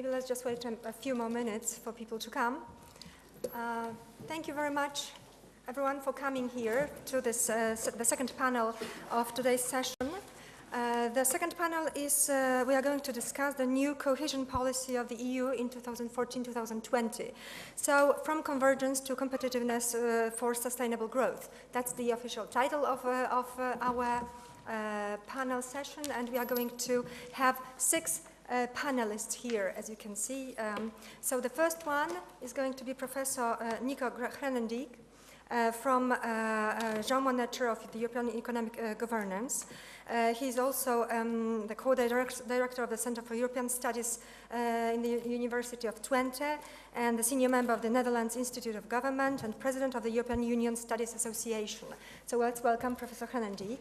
maybe let's just wait a few more minutes for people to come. Thank you very much, everyone, for coming here to this, the second panel of today's session. The second panel is, we are going to discuss the new cohesion policy of the EU in 2014-2020. So, from convergence to competitiveness for sustainable growth. That's the official title of our panel session, and we are going to have 6 panelists here, as you can see. So the first one is going to be Professor Nico Grenendijk from Jean Monnet Chair of the European Economic Governance. He's also the co-director of the Center for European Studies in the University of Twente and the senior member of the Netherlands Institute of Government and president of the European Union Studies Association. So let's welcome Professor Grenendijk.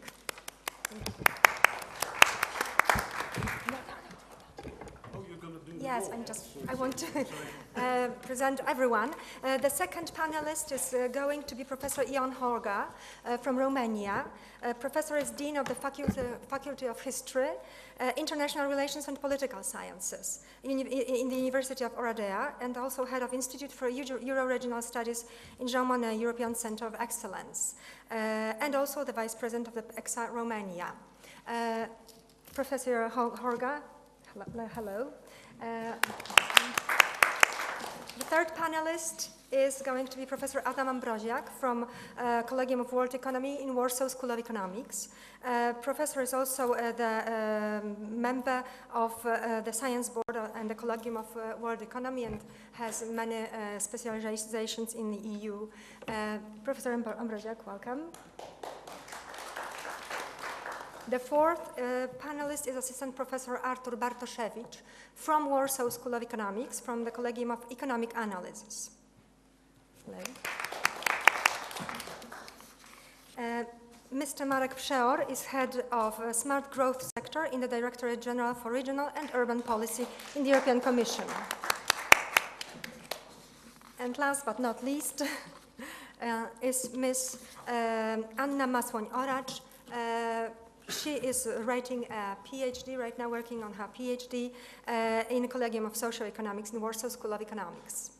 Yes, I want to present everyone. The second panelist is going to be Professor Ion Horga from Romania. Professor is Dean of the Faculty of History, International Relations and Political Sciences in the University of Oradea, and also Head of Institute for Euro-Regional Studies in Jean Monnet European Center of Excellence, and also the Vice President of the EXA Romania. Professor Horga, hello. The third panelist is going to be Professor Adam Ambroziak from Collegium of World Economy in Warsaw School of Economics. Professor is also the member of the Science Board and the Collegium of World Economy and has many specializations in the EU. Professor Ambroziak, welcome. The fourth panelist is Assistant Professor Artur Bartoszewicz from Warsaw School of Economics, from the Collegium of Economic Analysis. Mr. Marek Przeor is head of Smart Growth Sector in the Directorate General for Regional and Urban Policy in the European Commission. And last but not least is Ms. Anna Masłoń-Oracz. She is writing a PhD right now, working on her PhD in the Collegium of Social Economics in Warsaw School of Economics.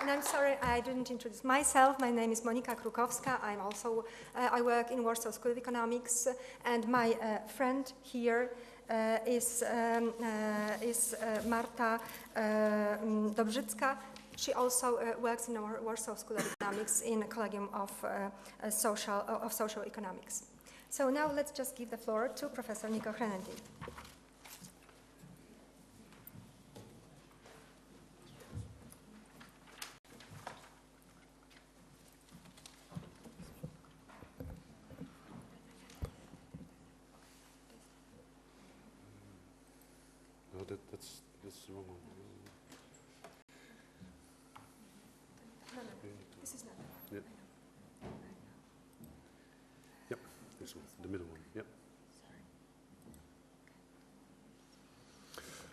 And I'm sorry I didn't introduce myself. My name is Monika Krukowska. I'm also, I work in Warsaw School of Economics, and my friend here is Marta Dobrzycka. She also works in our Warsaw School of Economics in a Collegium of Social Economics. So now let's just give the floor to Professor Nico Grenendijk. No, that's the wrong one. This is not. Yep. Yep, this one, the middle one. Yep.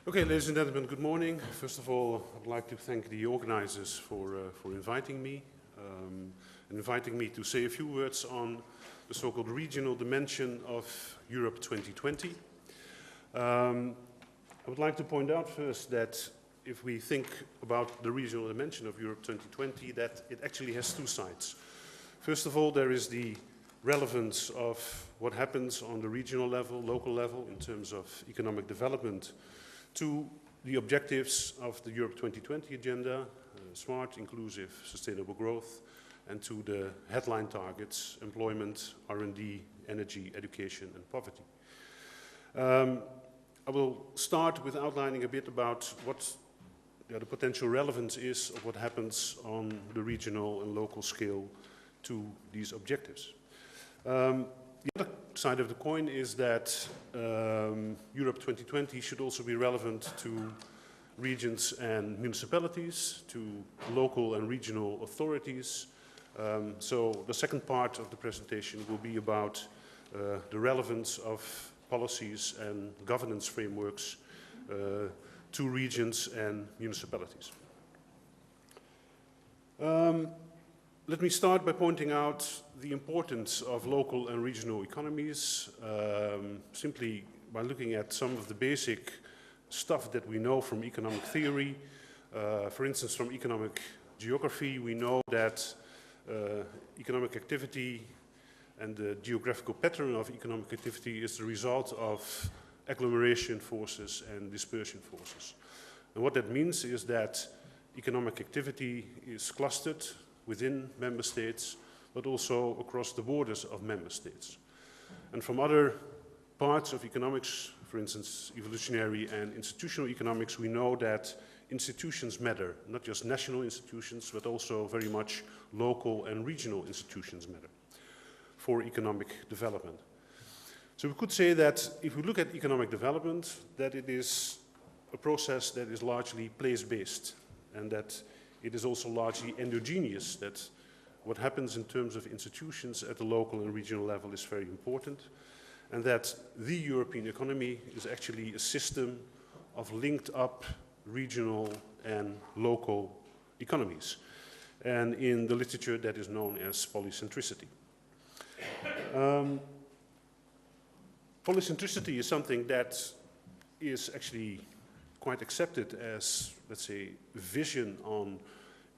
Okay, ladies and gentlemen, good morning. First of all, I'd like to thank the organizers for inviting me and inviting me to say a few words on the so-called regional dimension of Europe 2020. I would like to point out first that if we think about the regional dimension of Europe 2020, that it actually has 2 sides. First of all, there is the relevance of what happens on the regional level, local level, in terms of economic development, to the objectives of the Europe 2020 agenda, smart, inclusive, sustainable growth, and to the headline targets, employment, R&D, energy, education, and poverty. I will start with outlining a bit about what the potential relevance is of what happens on the regional and local scale to these objectives. The other side of the coin is that Europe 2020 should also be relevant to regions and municipalities, to local and regional authorities. So the second part of the presentation will be about the relevance of policies and governance frameworks to regions and municipalities. Let me start by pointing out the importance of local and regional economies, simply by looking at some of the basic stuff that we know from economic theory. For instance, from economic geography, we know that economic activity and the geographical pattern of economic activity is the result of agglomeration forces and dispersion forces. And what that means is that economic activity is clustered within member states, but also across the borders of member states. And from other parts of economics, for instance, evolutionary and institutional economics, we know that institutions matter, not just national institutions, but also very much local and regional institutions matter for economic development. So we could say that if we look at economic development, that it is a process that is largely place-based, and that it is also largely endogenous, that what happens in terms of institutions at the local and regional level is very important, and that the European economy is actually a system of linked up regional and local economies. And in the literature that is known as polycentricity. Polycentricity is something that is actually quite accepted as, let's say, a vision on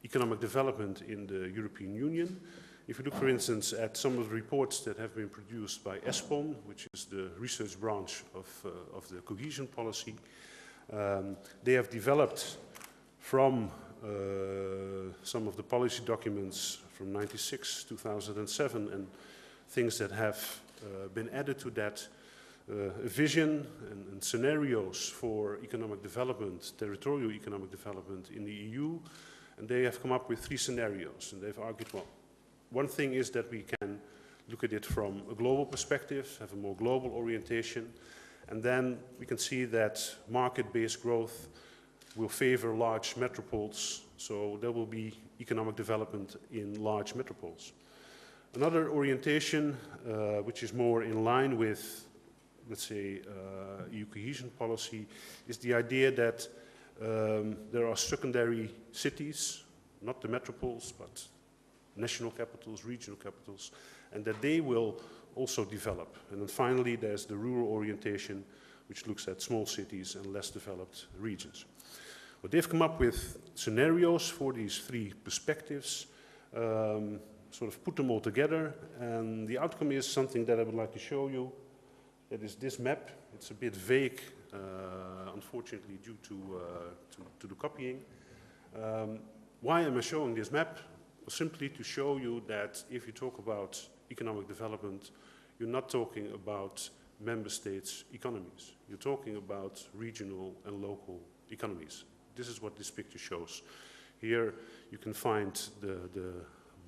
economic development in the European Union. If you look, for instance, at some of the reports that have been produced by ESPON, which is the research branch of the cohesion policy, they have developed from some of the policy documents from 96, 2007, and things that have been added to that, a vision and scenarios for economic development, territorial economic development in the EU, and they have come up with 3 scenarios, and they've argued, well, one thing is that we can look at it from a global perspective, have a more global orientation, and then we can see that market-based growth will favor large metropoles, so there will be economic development in large metropoles. Another orientation, which is more in line with, let's say, EU cohesion policy, is the idea that there are secondary cities, not the metropoles, but national capitals, regional capitals, and that they will also develop. And then finally, there's the rural orientation, which looks at small cities and less developed regions. But they've come up with scenarios for these 3 perspectives, sort of put them all together, and the outcome is something that I would like to show you. That is this map. It's a bit vague, unfortunately, due to the copying. Why am I showing this map? Well, simply to show you that if you talk about economic development, you're not talking about member states' economies. You're talking about regional and local economies. This is what this picture shows. Here you can find the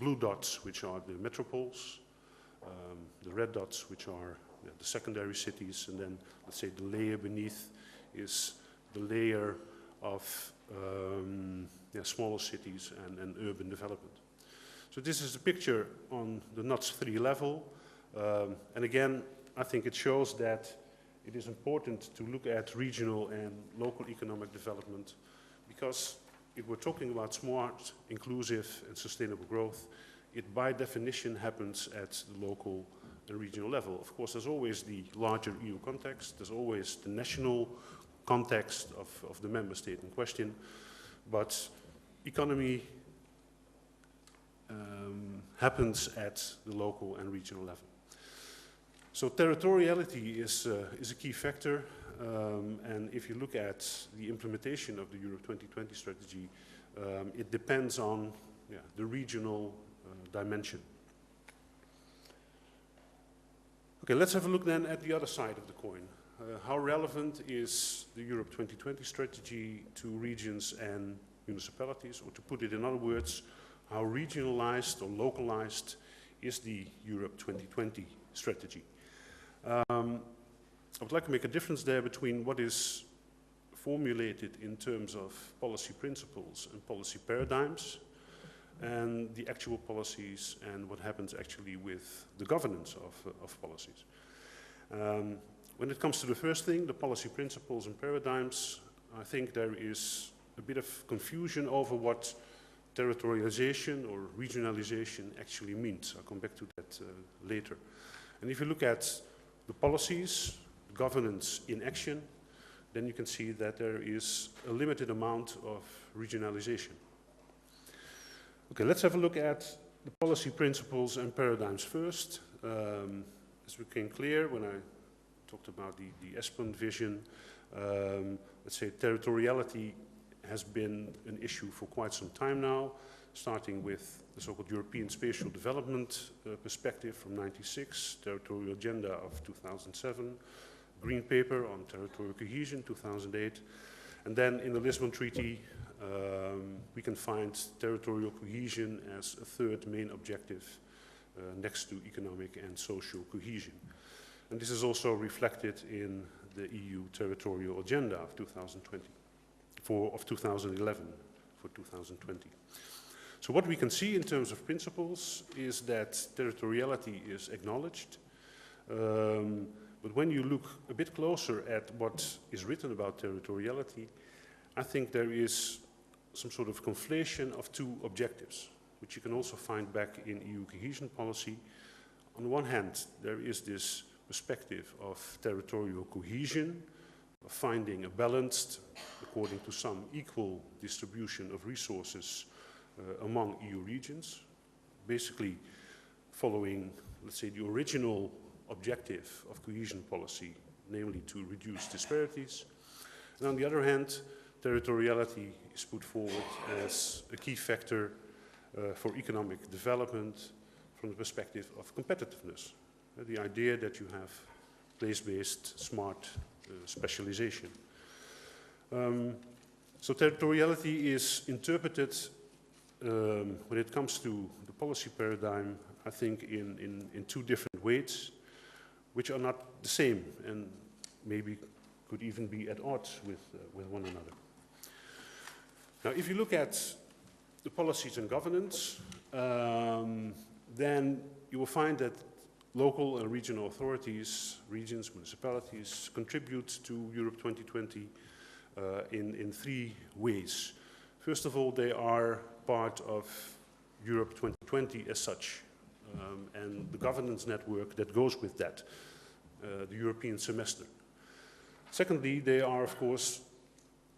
blue dots, which are the metropoles, the red dots, which are the secondary cities, and then, let's say, the layer beneath is the layer of smaller cities and urban development. So this is a picture on the NUTS 3 level, and again, I think it shows that it is important to look at regional and local economic development, because if we're talking about smart, inclusive and sustainable growth, it by definition happens at the local and regional level. Of course, there's always the larger EU context, there's always the national context of the member state in question, but economy happens at the local and regional level. So territoriality is a key factor, and if you look at the implementation of the Europe 2020 strategy, it depends on the regional dimension. Okay, let's have a look then at the other side of the coin. How relevant is the Europe 2020 strategy to regions and municipalities, or to put it in other words, how regionalized or localized is the Europe 2020 strategy? I would like to make a difference there between what is formulated in terms of policy principles and policy paradigms, and the actual policies and what happens actually with the governance of policies. When it comes to the first thing, the policy principles and paradigms, I think there is a bit of confusion over what territorialization or regionalization actually means. I'll come back to that later. And if you look at the policies, governance in action, then you can see that there is a limited amount of regionalization. Okay, let's have a look at the policy principles and paradigms first. As became clear when I talked about the ESPON vision, let's say territoriality has been an issue for quite some time now, starting with the so-called European Spatial Development Perspective from '96, Territorial Agenda of 2007, Green Paper on Territorial Cohesion 2008, and then in the Lisbon Treaty we can find territorial cohesion as a third main objective next to economic and social cohesion. And this is also reflected in the EU Territorial Agenda of 2011 for 2020. So what we can see in terms of principles is that territoriality is acknowledged, but when you look a bit closer at what is written about territoriality, I think there is some sort of conflation of two objectives, which you can also find back in EU cohesion policy. On the one hand, there is this perspective of territorial cohesion, of finding a balanced, according to some, equal distribution of resources among EU regions, basically following, let's say, the original objective of cohesion policy, namely to reduce disparities. And on the other hand, territoriality is put forward as a key factor for economic development from the perspective of competitiveness. The idea that you have place-based smart specialization. So territoriality is interpreted when it comes to the policy paradigm, I think in two different ways, which are not the same and maybe could even be at odds with one another. Now, if you look at the policies and governance, then you will find that local and regional authorities, regions, municipalities contribute to Europe 2020 in three ways. First of all, they are part of Europe 2020 as such, and the governance network that goes with that, the European semester. Secondly, they are, of course,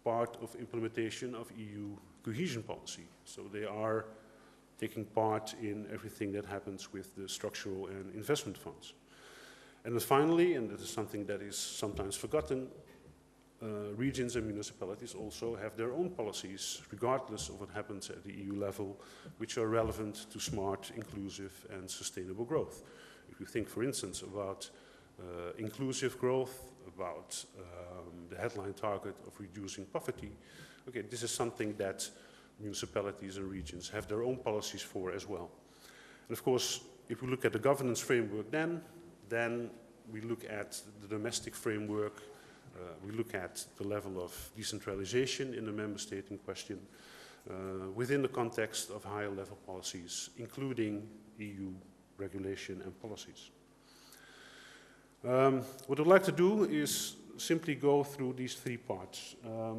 part of implementation of EU cohesion policy. So they are taking part in everything that happens with the structural and investment funds. And then finally, and this is something that is sometimes forgotten, regions and municipalities also have their own policies, regardless of what happens at the EU level, which are relevant to smart, inclusive and sustainable growth. If you think, for instance, about inclusive growth, about the headline target of reducing poverty, okay, this is something that municipalities and regions have their own policies for as well. And of course, if we look at the governance framework then we look at the domestic framework, we look at the level of decentralization in the member state in question within the context of higher level policies, including EU regulation and policies. What I'd like to do is simply go through these three parts.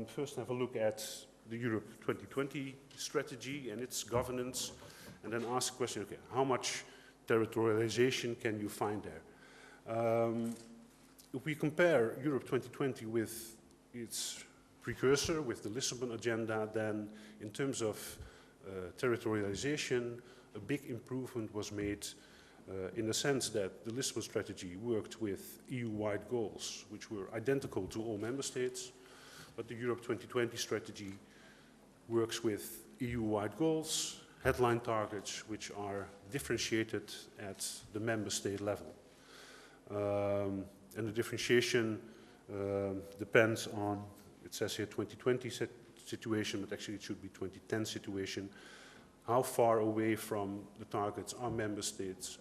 First, have a look at the Europe 2020 strategy and its governance, and then ask the question, okay, how much territorialization can you find there? If we compare Europe 2020 with its precursor, with the Lisbon Agenda, then in terms of territorialization, a big improvement was made in the sense that the Lisbon strategy worked with EU-wide goals, which were identical to all member states, but the Europe 2020 strategy works with EU-wide goals, headline targets, which are differentiated at the member state level. And the differentiation depends on, it says here 2020 situation, but actually it should be 2010 situation. How far away from the targets are member states?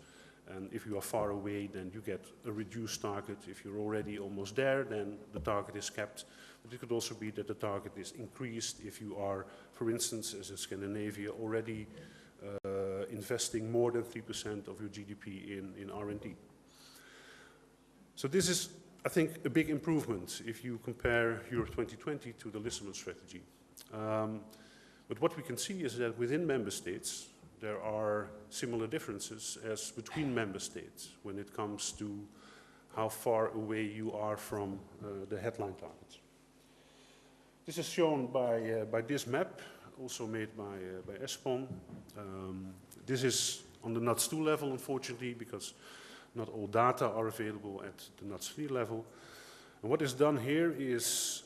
And if you are far away, then you get a reduced target. If you're already almost there, then the target is kept. But it could also be that the target is increased if you are, for instance, as in Scandinavia, already investing more than 3% of your GDP in R&D. So this is, I think, a big improvement if you compare Europe 2020 to the Lisbon strategy. But what we can see is that within member states, there are similar differences as between member states when it comes to how far away you are from the headline targets. This is shown by this map, also made by Espon. This is on the NUTS 2 level, unfortunately, because not all data are available at the NUTS 3 level. And what is done here is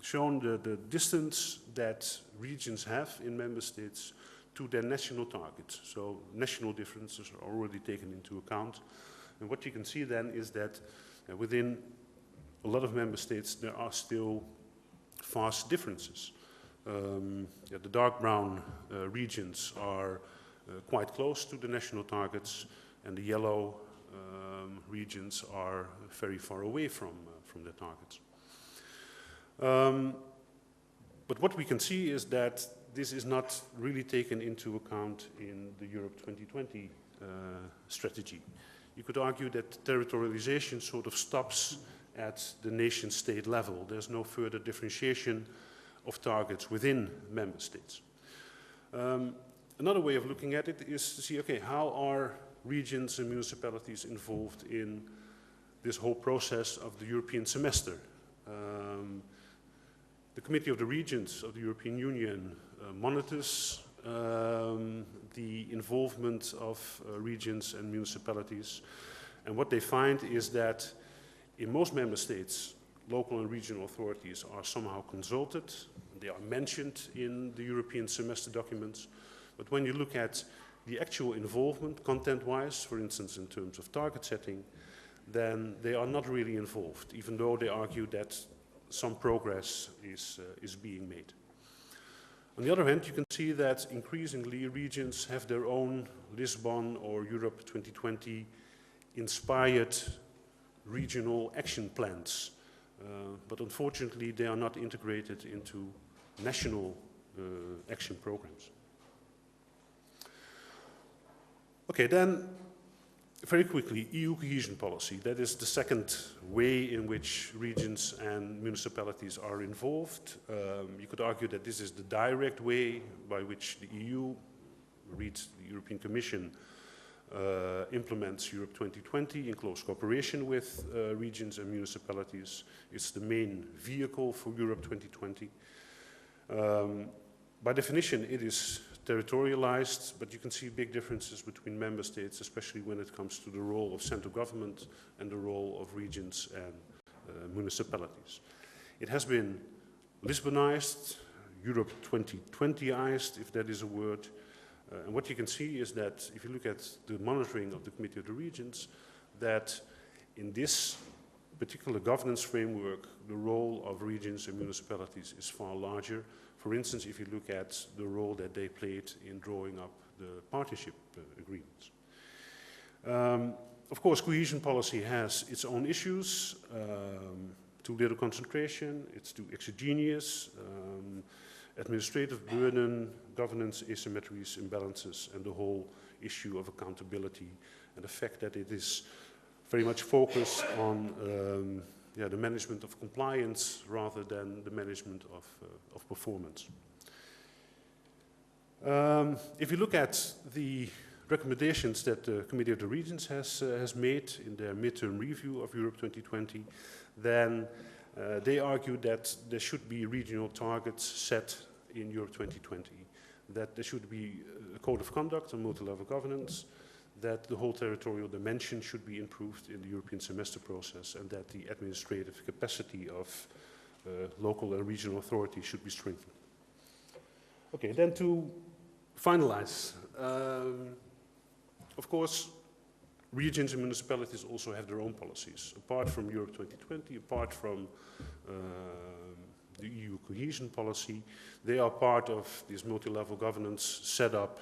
shown the distance that regions have in member states to their national targets. So national differences are already taken into account. And what you can see then is that within a lot of member states there are still vast differences. The dark brown regions are quite close to the national targets, and the yellow regions are very far away from the targets. But what we can see is that this is not really taken into account in the Europe 2020 strategy. You could argue that territorialization sort of stops at the nation-state level. There's no further differentiation of targets within member states. Another way of looking at it is to see, okay, how are regions and municipalities involved in this whole process of the European semester? The Committee of the Regions of the European Union monitors the involvement of regions and municipalities, and what they find is that in most member states, local and regional authorities are somehow consulted. They are mentioned in the European semester documents, but when you look at the actual involvement, content-wise, for instance in terms of target setting, then they are not really involved, even though they argue that some progress is being made. On the other hand, you can see that increasingly regions have their own Lisbon or Europe 2020 inspired regional action plans, but unfortunately they are not integrated into national action programs. Okay, then very quickly, EU cohesion policy. That is the second way in which regions and municipalities are involved. You could argue that this is the direct way by which the EU, reads the European Commission, implements Europe 2020 in close cooperation with regions and municipalities. It's the main vehicle for Europe 2020. By definition, it is territorialized, but you can see big differences between member states, especially when it comes to the role of central government and the role of regions and municipalities. It has been Lisbonized, Europe 2020ized, if that is a word. And what you can see is that if you look at the monitoring of the Committee of the Regions, that in this particular governance framework, the role of regions and municipalities is far larger. For instance, if you look at the role that they played in drawing up the partnership agreements. Of course, cohesion policy has its own issues. Too little concentration, it's too exogenous, administrative burden, governance asymmetries, imbalances, and the whole issue of accountability, and the fact that it is very much focused on the management of compliance rather than the management of performance. If you look at the recommendations that the Committee of the Regions has made in their midterm review of Europe 2020, then they argue that there should be regional targets set in Europe 2020, that there should be a code of conduct on multi-level governance, that the whole territorial dimension should be improved in the European semester process, and that the administrative capacity of local and regional authorities should be strengthened. Okay, then to finalize, of course, regions and municipalities also have their own policies. Apart from Europe 2020, apart from the EU cohesion policy, they are part of this multi-level governance setup,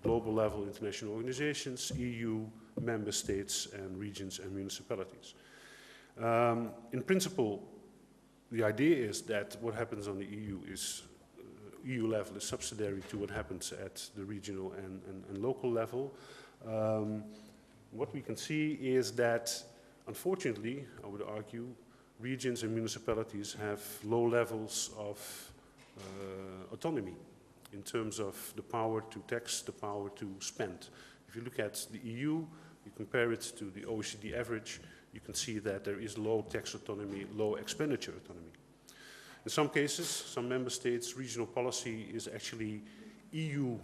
global level international organizations, EU, member states, and regions and municipalities. In principle, the idea is that what happens on the EU level is subsidiary to what happens at the regional and local level. What we can see is that, unfortunately, I would argue, regions and municipalities have low levels of autonomy in terms of the power to tax, the power to spend. If you look at the EU, you compare it to the OECD average, you can see that there is low tax autonomy, low expenditure autonomy. In some cases, some member states, regional policy is actually EU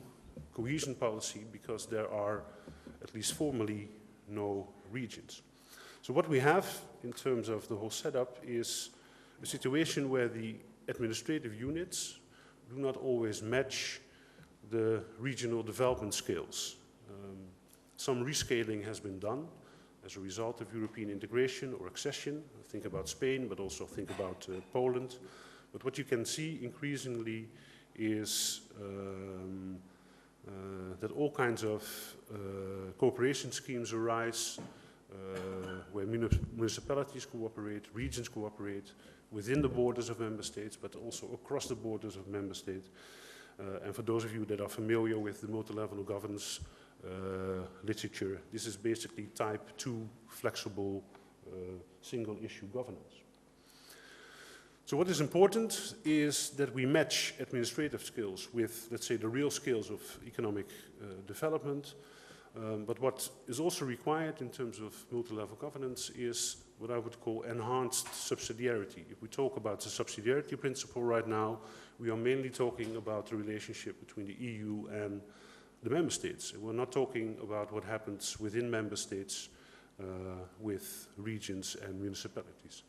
cohesion policy because there are, at least formally, no regions. So what we have in terms of the whole setup is a situation where the administrative units do not always match the regional development scales. Some rescaling has been done as a result of European integration or accession. Think about Spain, but also think about Poland. But what you can see increasingly is that all kinds of cooperation schemes arise where municipalities cooperate, regions cooperate within the borders of member states, but also across the borders of member states. And for those of you that are familiar with the multi-level governance literature, this is basically type 2 flexible single issue governance. So what is important is that we match administrative skills with, let's say, the real skills of economic development. But what is also required in terms of multi-level governance is what I would call enhanced subsidiarity. If we talk about the subsidiarity principle right now, we are mainly talking about the relationship between the EU and the member states. We're not talking about what happens within member states with regions and municipalities.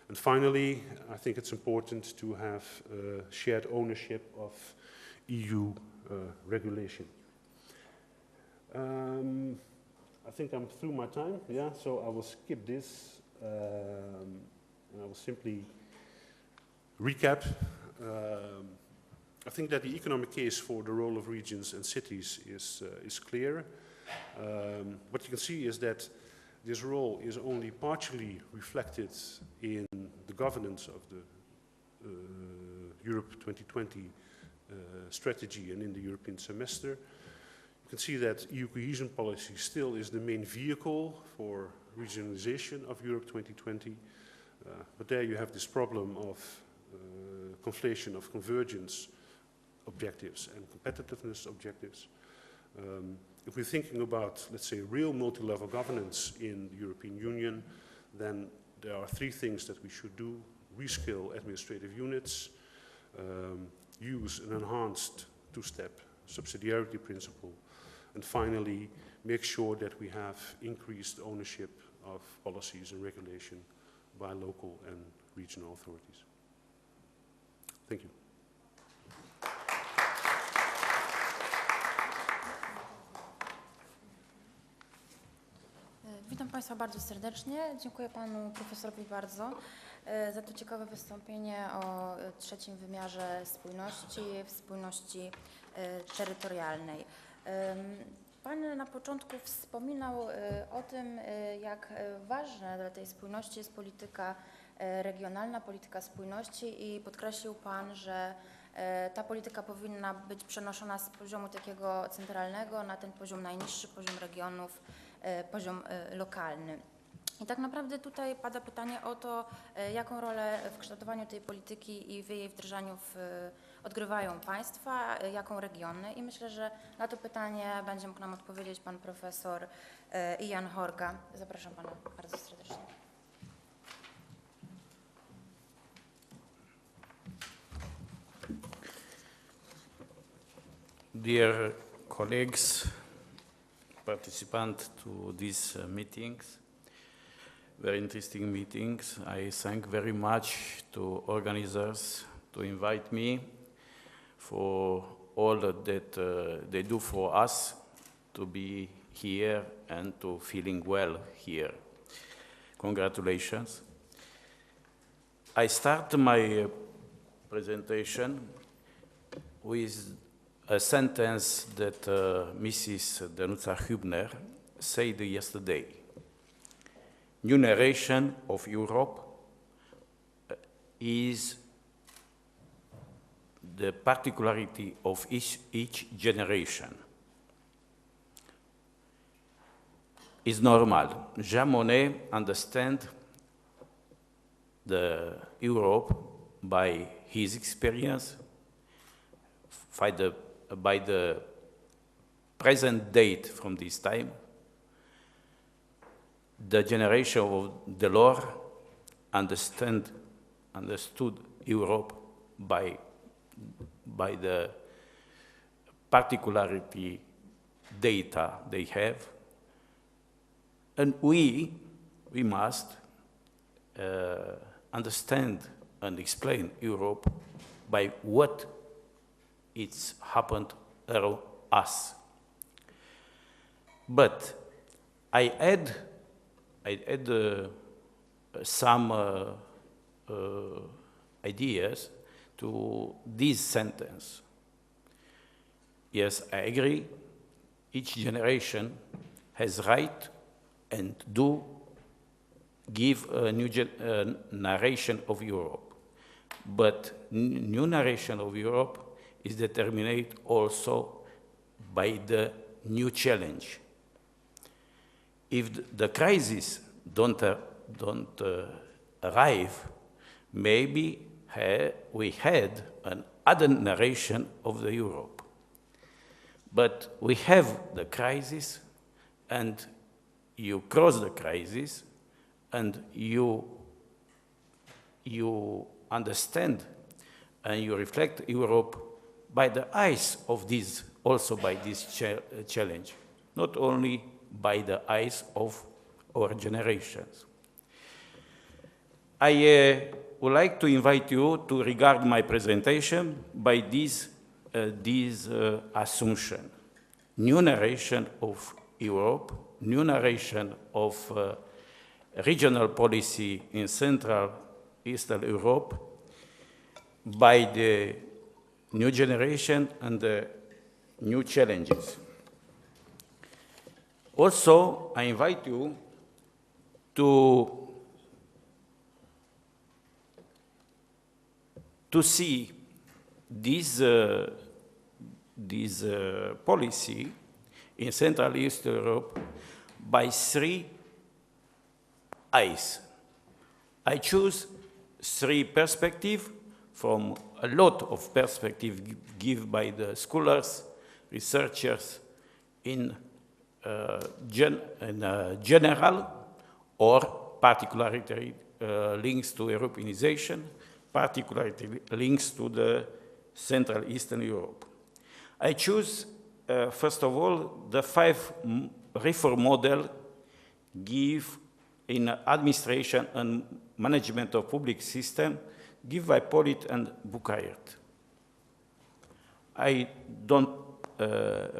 And finally, I think it's important to have shared ownership of EU regulation. I think I'm through my time, yeah, so I will skip this and I will simply recap. I think that the economic case for the role of regions and cities is clear. What you can see is that this role is only partially reflected in the governance of the Europe 2020 strategy and in the European semester. You can see that EU cohesion policy still is the main vehicle for regionalization of Europe 2020. But there you have this problem of conflation of convergence objectives and competitiveness objectives. If we're thinking about, let's say, real multi-level governance in the European Union, then there are three things that we should do: reskill administrative units, use an enhanced two-step subsidiarity principle, and finally, make sure that we have increased ownership of policies and regulation by local and regional authorities. Thank you. Witam Państwa bardzo serdecznie. Dziękuję Panu Profesorowi bardzo za to ciekawe wystąpienie o trzecim wymiarze spójności terytorialnej. Pan na początku wspominał o tym, jak ważna dla tej spójności jest polityka regionalna, polityka spójności i podkreślił Pan, że ta polityka powinna być przenoszona z poziomu takiego centralnego na ten poziom najniższy, poziom regionów, poziom lokalny. I tak naprawdę tutaj pada pytanie o to, jaką rolę w kształtowaniu tej polityki i w jej wdrażaniu odgrywają państwa, jaką regiony. I myślę, że na to pytanie będzie mógł nam odpowiedzieć pan profesor Ian Horga. Zapraszam Pana bardzo serdecznie. Dear colleagues, participants to these meetings, very interesting meetings. I thank very much to organizers to invite me for all that they do for us to be here and to feeling well here. Congratulations. I start my presentation with a sentence that Mrs. Danuta Hübner said yesterday. New narration of Europe is the particularity of each generation. It's normal. Jean Monnet understands the Europe by his experience, by the present date from this time. The generation of Delors understood Europe by the particularity data they have. And we must understand and explain Europe by what it's happened around us. But I add some ideas to this sentence. Yes, I agree. Each generation has right and do give a new narration of Europe. But new narration of Europe is determined also by the new challenge. If the crisis don't arrive, maybe we had another narration of the Europe. But we have the crisis, and you cross the crisis, and you understand and you reflect Europe by the eyes of this, also by this challenge, not only by the eyes of our generations. I would like to invite you to regard my presentation by this assumption. New narration of Europe, new narration of regional policy in Central Eastern Europe by the new generation and the new challenges. Also, I invite you to see this policy in Central East Europe by 3 eyes. I choose 3 perspectives from a lot of perspectives given by the scholars, researchers in general or particularity links to Europeanization, particularity links to the Central Eastern Europe. I choose, first of all, the 5 reform model give in administration and management of public system, give by Polit and Bucayert. I don't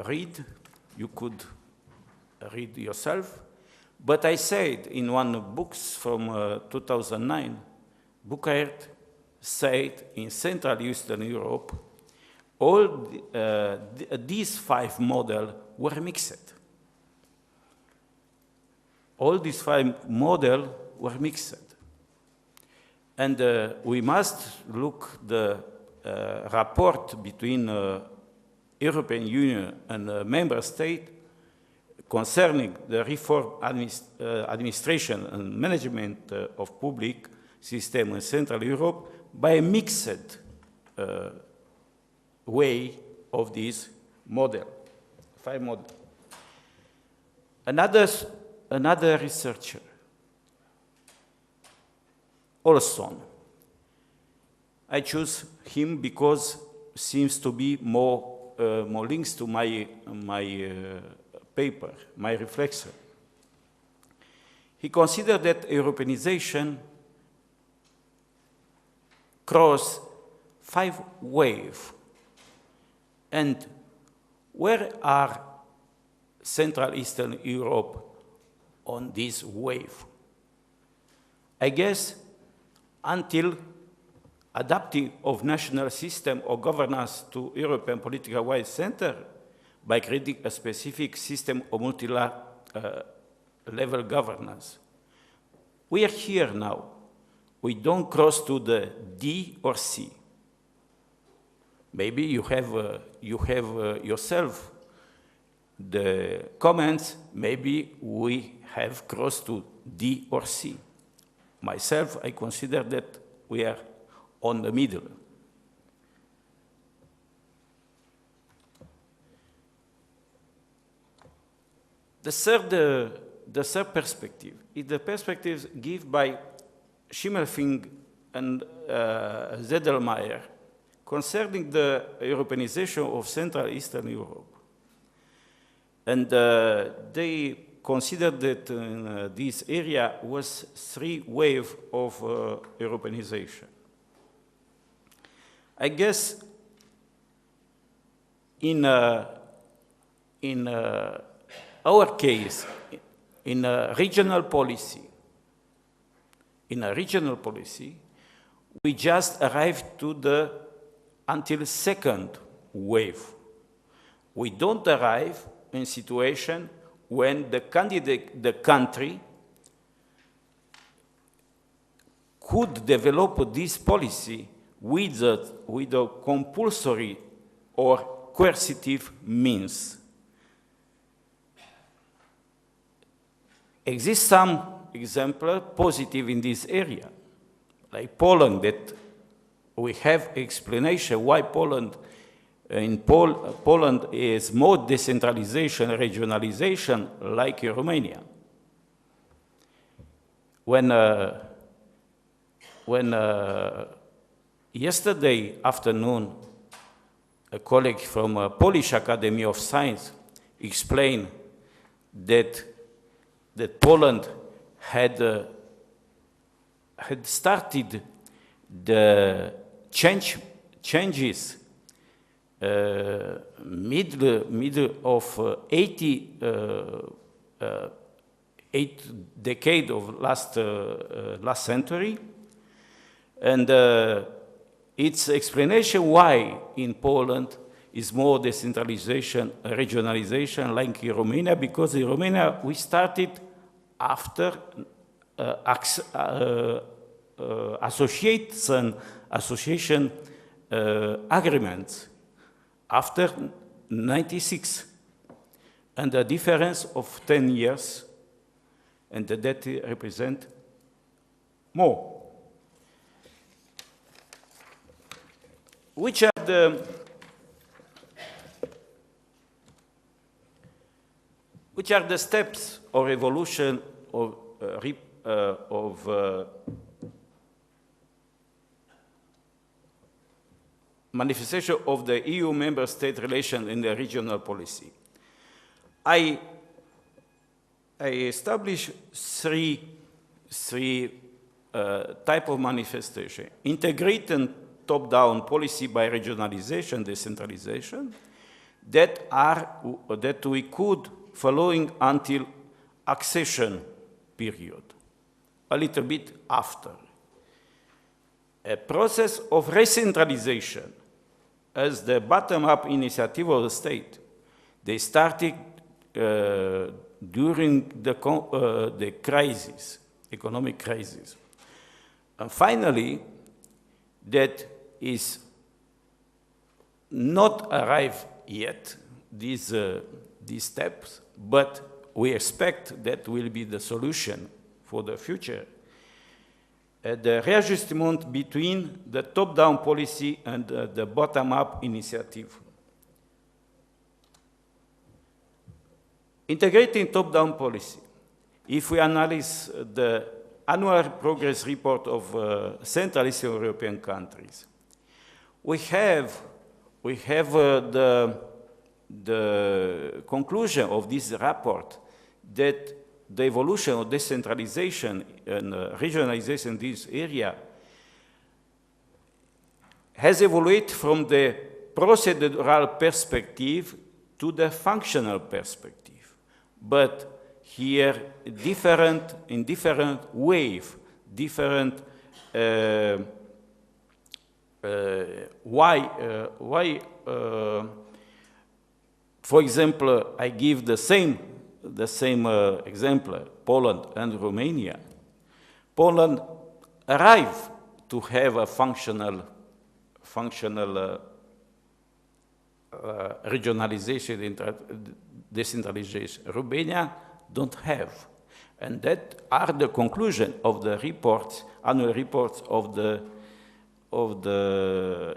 read, you could read yourself, but I said in one of books from 2009, Bucayert said in Central Eastern Europe, all these 5 models were mixed. All these 5 models were mixed. And we must look the rapport between European Union and member state concerning the reform administration and management of public system in Central Europe by a mixed way of this model, 5 model. Another researcher, Olson. I choose him because seems to be more links to my paper, my reflection. He considered that Europeanization crossed 5 waves. And where are Central Eastern Europe on this wave? I guess until adapting of national system of governance to European political wide center by creating a specific system of multi-level governance. We are here now. We don't cross to the D or C. Maybe you have yourself the comments, maybe we have crossed to D or C. Myself, I consider that we are on the middle. The third perspective is the perspective given by Schimmelfing and Zedelmeier concerning the Europeanization of Central Eastern Europe. And they considered that in this area was three waves of Europeanization. I guess in our case, in a regional policy, we just arrived to the until second wave. We don't arrive in situation when the country could develop this policy with a compulsory or coercive means. Exists some example positive in this area, like Poland, that we have explanation why Poland is more decentralization, regionalization, like Romania. When yesterday afternoon, a colleague from Polish Academy of Science explained that Poland had started the changes middle of 8th decade of last century, and its explanation why in Poland is more decentralization, regionalization, like in Romania, because in Romania we started after association agreements after 96, and a difference of 10 years, and that represent more. Which are the steps of evolution of manifestation of the EU member state relation in the regional policy? I established three type of manifestation: integrated top-down policy by regionalization, decentralization, that we could following until accession period, a little bit after. A process of recentralization as the bottom-up initiative of the state. They started during the crisis, economic crisis. And finally, that is not arrived yet, these steps, but we expect that will be the solution for the future. The readjustment between the top-down policy and the bottom-up initiative. Integrating top-down policy. If we analyze the annual progress report of Central Eastern European countries, we have the conclusion of this report that the evolution of decentralization and regionalization in this area has evolved from the procedural perspective to the functional perspective. But here, in different wave, different for example, I give the same example, Poland and Romania. Poland arrived to have a functional regionalization, decentralization. Romania don't have. And that are the conclusion of the reports, annual reports of the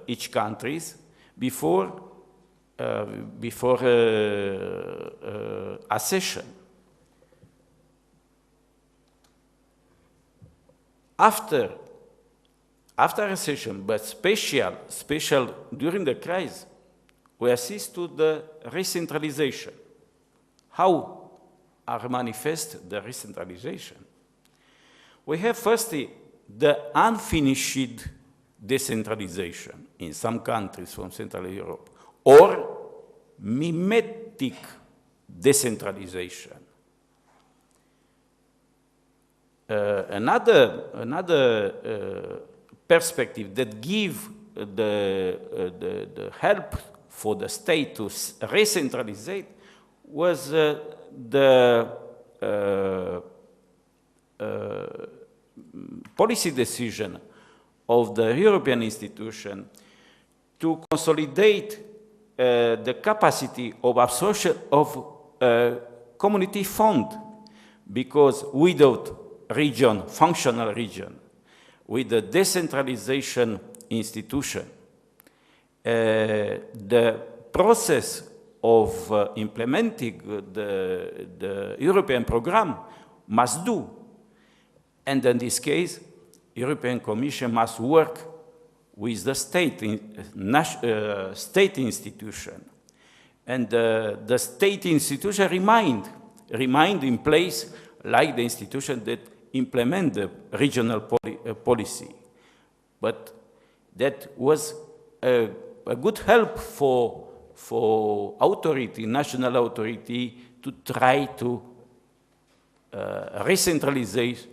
each countries before accession. After after recession, but special during the crisis, we assist to the recentralization. How are manifest the recentralization? We have firstly the unfinished decentralization in some countries from Central Europe, or mimetic decentralization. Another perspective that give the help for the state to recentralize was the policy decision of the European institution to consolidate the capacity of absorption of community fund, because without functional region, with the decentralization institution, the process of implementing the European program must do. And in this case, European Commission must work with the state institution. And the state institution remained in place like the institution that implement the regional policy. But that was a good help for national authority to try to recentralize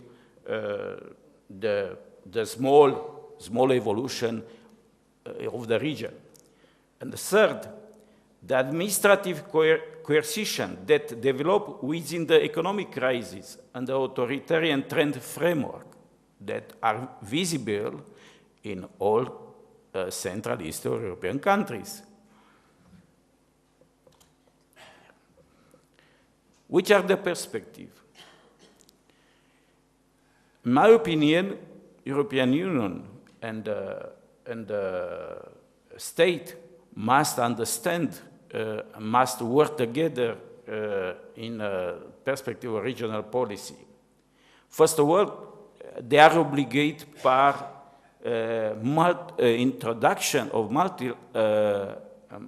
the small evolution of the region. And the third, the administrative coercion that developed within the economic crisis and the authoritarian trend framework that are visible in all Central Eastern European countries. Which are the perspectives? In my opinion, European Union and state must understand, must work together in a perspective of regional policy. First of all, they are obligated by introduction of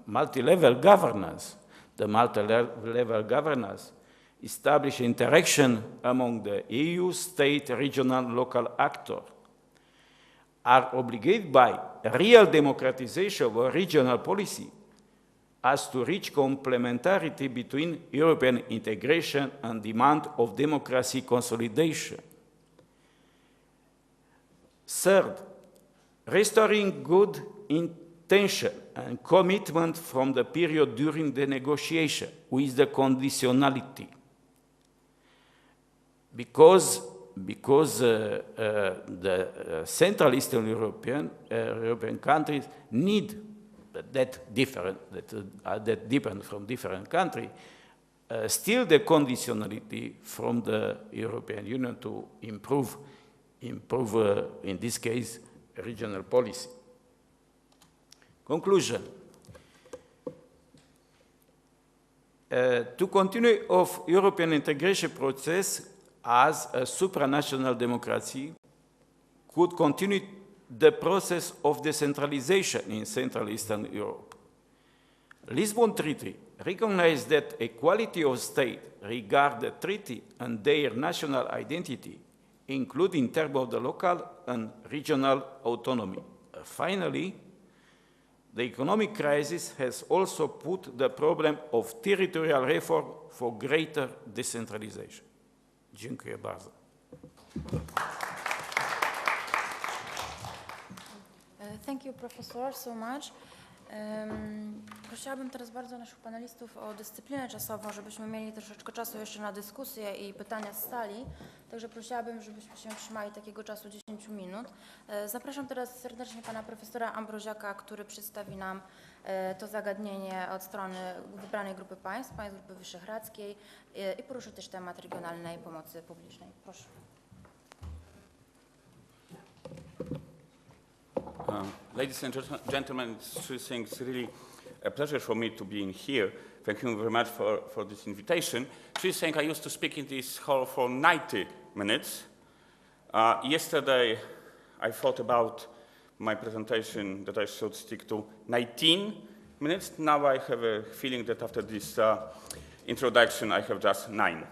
multi-level governance. The multi-level governance establish interaction among the EU, state, regional, local actors, are obligated by real democratization of a regional policy as to reach complementarity between European integration and demand of democracy consolidation. Third, restoring good intention and commitment from the period during the negotiation with the conditionality. Because the Central Eastern European countries need that different from different countries, still the conditionality from the European Union to improve in this case, regional policy. Conclusion. To continue of European integration process as a supranational democracy could continue the process of decentralization in Central Eastern Europe. Lisbon Treaty recognized that equality of state regard the treaty and their national identity, including in terms of the local and regional autonomy. Finally, the economic crisis has also put the problem of territorial reform for greater decentralization. Dziękuję bardzo. Thank you, Professor, so much. Prosiłabym teraz bardzo naszych panelistów o dyscyplinę czasową, żebyśmy mieli troszeczkę czasu jeszcze na dyskusję i pytania z sali. Także prosiłabym, żebyśmy się trzymali takiego czasu 10 minut. Zapraszam teraz serdecznie pana profesora Ambroziaka, który przedstawi nam to zagadnienie od strony wybranej grupy państw Grupy Wyszehradzkiej i poruszy też temat regionalnej pomocy publicznej. Proszę. Ladies and gentlemen, it's really a pleasure for me to be in here. Thank you very much for this invitation. I used to speak in this hall for 90 minutes. Yesterday, I thought about my presentation that I should stick to 19 minutes. Now I have a feeling that after this introduction, I have just 9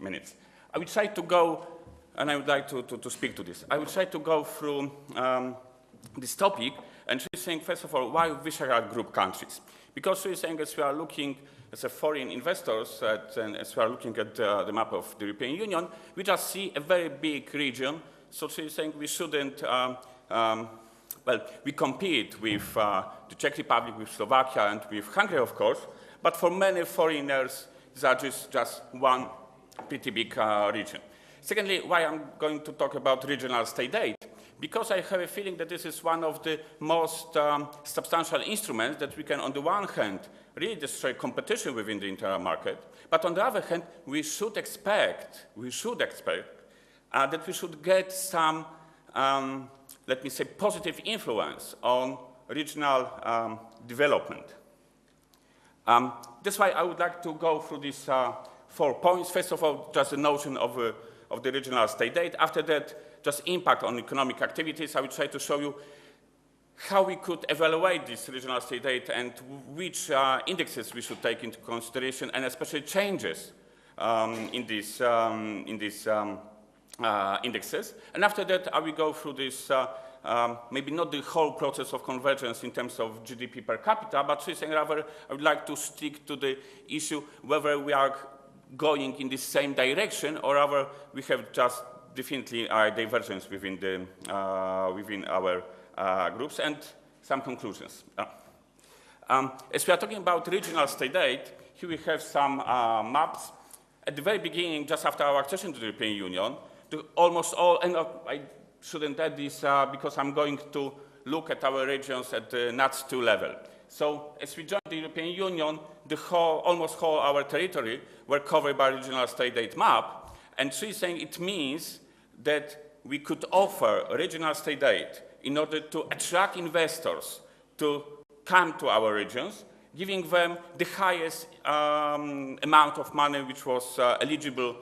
minutes. I will try to go, and I would like to speak to this. I will try to go through this topic and saying, first of all, why Visegrad Group countries? Because we're saying as we are looking as a foreign investors, and as we are looking at the map of the European Union, we just see a very big region. So she's saying we shouldn't, well, we compete with the Czech Republic, with Slovakia, and with Hungary, of course. But for many foreigners, these are just one pretty big region. Secondly, why I'm going to talk about regional state aid? Because I have a feeling that this is one of the most substantial instruments that we can, on the one hand, really destroy competition within the internal market, but on the other hand, we should expect that we should get some, let me say, positive influence on regional development. That's why I would like to go through these 4 points. First of all, just the notion of the regional state aid. After that, just impact on economic activities. I will try to show you how we could evaluate this regional state aid and which indexes we should take into consideration, and especially changes in these indexes. And after that, I will go through this, maybe not the whole process of convergence in terms of GDP per capita, but rather I would like to stick to the issue whether we are going in the same direction or rather we have just definitely a divergence within our groups, and some conclusions. As we are talking about regional state aid, here we have some maps. At the very beginning, just after our accession to the European Union, almost all, and I shouldn't add this because I'm going to look at our regions at the NUTS 2 level. So as we joined the European Union, almost whole our territory were covered by regional state aid map, and she's saying it means that we could offer regional state aid in order to attract investors to come to our regions, giving them the highest amount of money which was eligible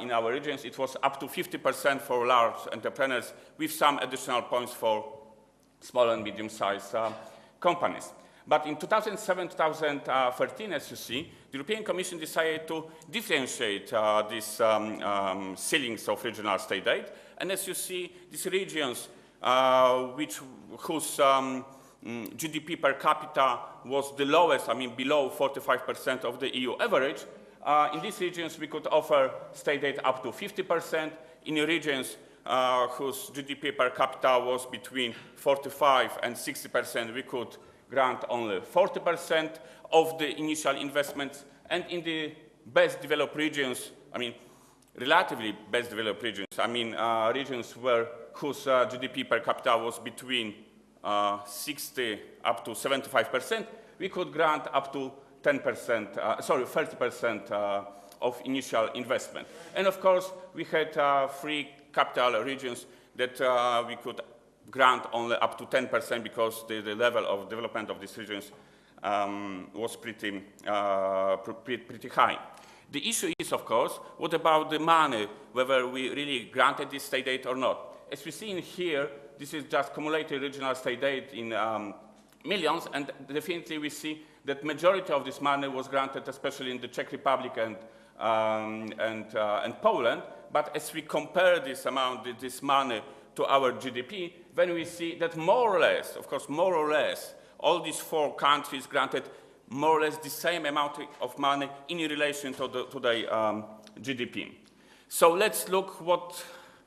in our regions. It was up to 50% for large entrepreneurs, with some additional points for small and medium-sized companies. But in 2007-2013, as you see, the European Commission decided to differentiate these ceilings of regional state aid. And as you see, these regions whose GDP per capita was the lowest, I mean below 45% of the EU average, in these regions we could offer state aid up to 50%. In regions whose GDP per capita was between 45 and 60%, we could grant only 40% of the initial investments, and in the best developed regions, I mean, relatively best developed regions, I mean regions whose GDP per capita was between 60 up to 75%, we could grant up to 30% of initial investment. And of course, we had 3 capital regions that we could grant only up to 10% because the level of development of these regions was pretty high. The issue is, of course, what about the money, whether we really granted this state aid or not. As we see in here, this is just cumulated regional state aid in millions, and definitely we see that majority of this money was granted, especially in the Czech Republic and Poland. But as we compare this amount, this money, to our GDP, then we see that more or less, of course, more or less, all these 4 countries granted more or less the same amount of money in relation to the GDP. So let's look what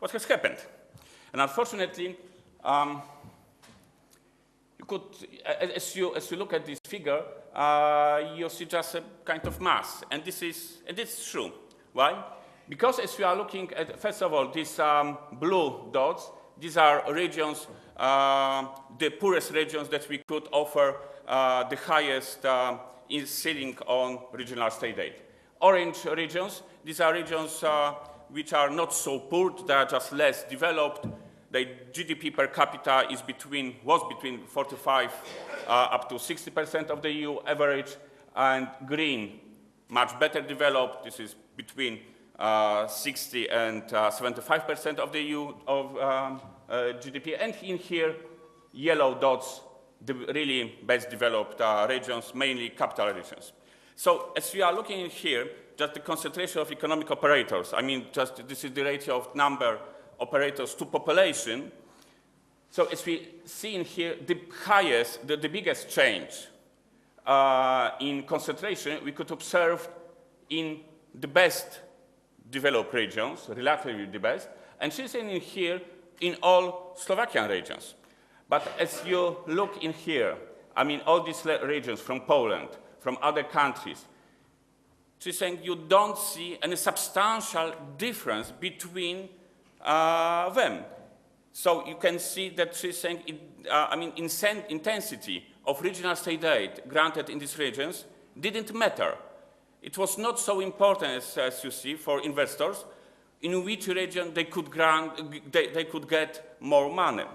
has happened. And unfortunately, you could, as you look at this figure, you see just a kind of mass, and this is true. Why? Because as we are looking at, first of all, these blue dots, these are regions, the poorest regions that we could offer the highest ceiling on regional state aid. Orange regions, these are regions which are not so poor, they are just less developed. The GDP per capita was between 45 up to 60% of the EU average, and green, much better developed. This is between 60 and 75% of the EU GDP, and in here, yellow dots, the really best developed regions, mainly capital regions. So as we are looking here, just the concentration of economic operators, I mean, just this is the ratio of number operators to population. So as we see in here, the highest, the biggest change in concentration we could observe in the best developed regions, relatively the best, and she's in here in all Slovakian regions. But as you look in here, I mean, all these regions from Poland, from other countries, she's saying you don't see any substantial difference between them. So you can see that she's saying, intensity of regional state aid granted in these regions didn't matter. It was not so important, as you see, for investors, in which region they could get more money.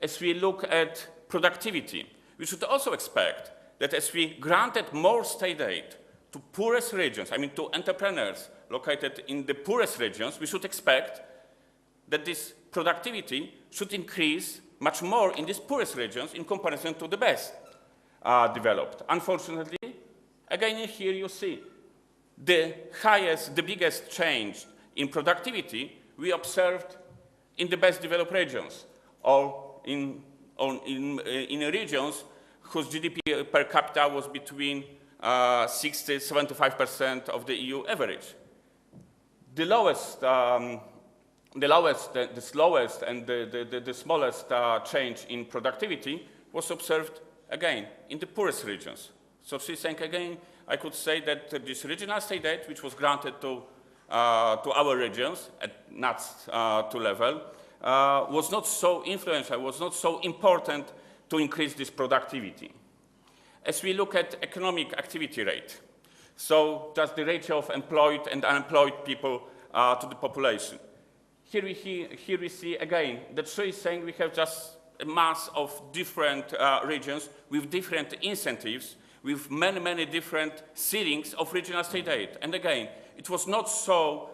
As we look at productivity, we should also expect that as we granted more state aid to poorest regions, I mean to entrepreneurs located in the poorest regions, we should expect that this productivity should increase much more in these poorest regions in comparison to the best developed. Unfortunately, again here you see the biggest change in productivity we observed in the best developed regions, or in regions whose GDP per capita was between 60–75% of the EU average. The slowest and the smallest change in productivity was observed again in the poorest regions. So she's saying again, I could say that this regional state aid, which was granted to our regions at NUTS 2 level, was not so influential, was not so important to increase this productivity. As we look at economic activity rate, so just the ratio of employed and unemployed people to the population. Here we see again that she is saying we have just a mass of different regions with different incentives, with many different ceilings of regional state aid. And again, it was not so,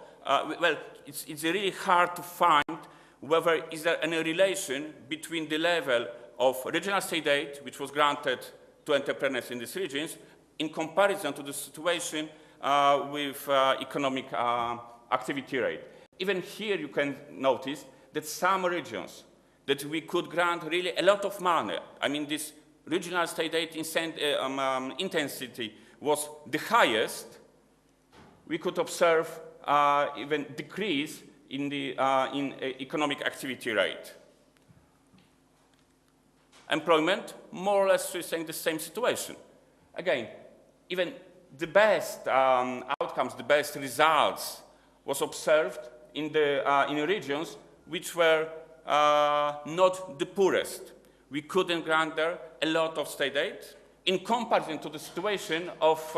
it's really hard to find whether is there any relation between the level of regional state aid, which was granted to entrepreneurs in these regions, in comparison to the situation with economic activity rate. Even here you can notice that some regions that we could grant really a lot of money, I mean this regional state aid intensity was the highest, we could observe even decrease in the economic activity rate. Employment, more or less, we're saying the same situation. Again, even the best outcomes, the best results was observed in regions which were not the poorest. We couldn't grant there a lot of state aid in comparison to the situation of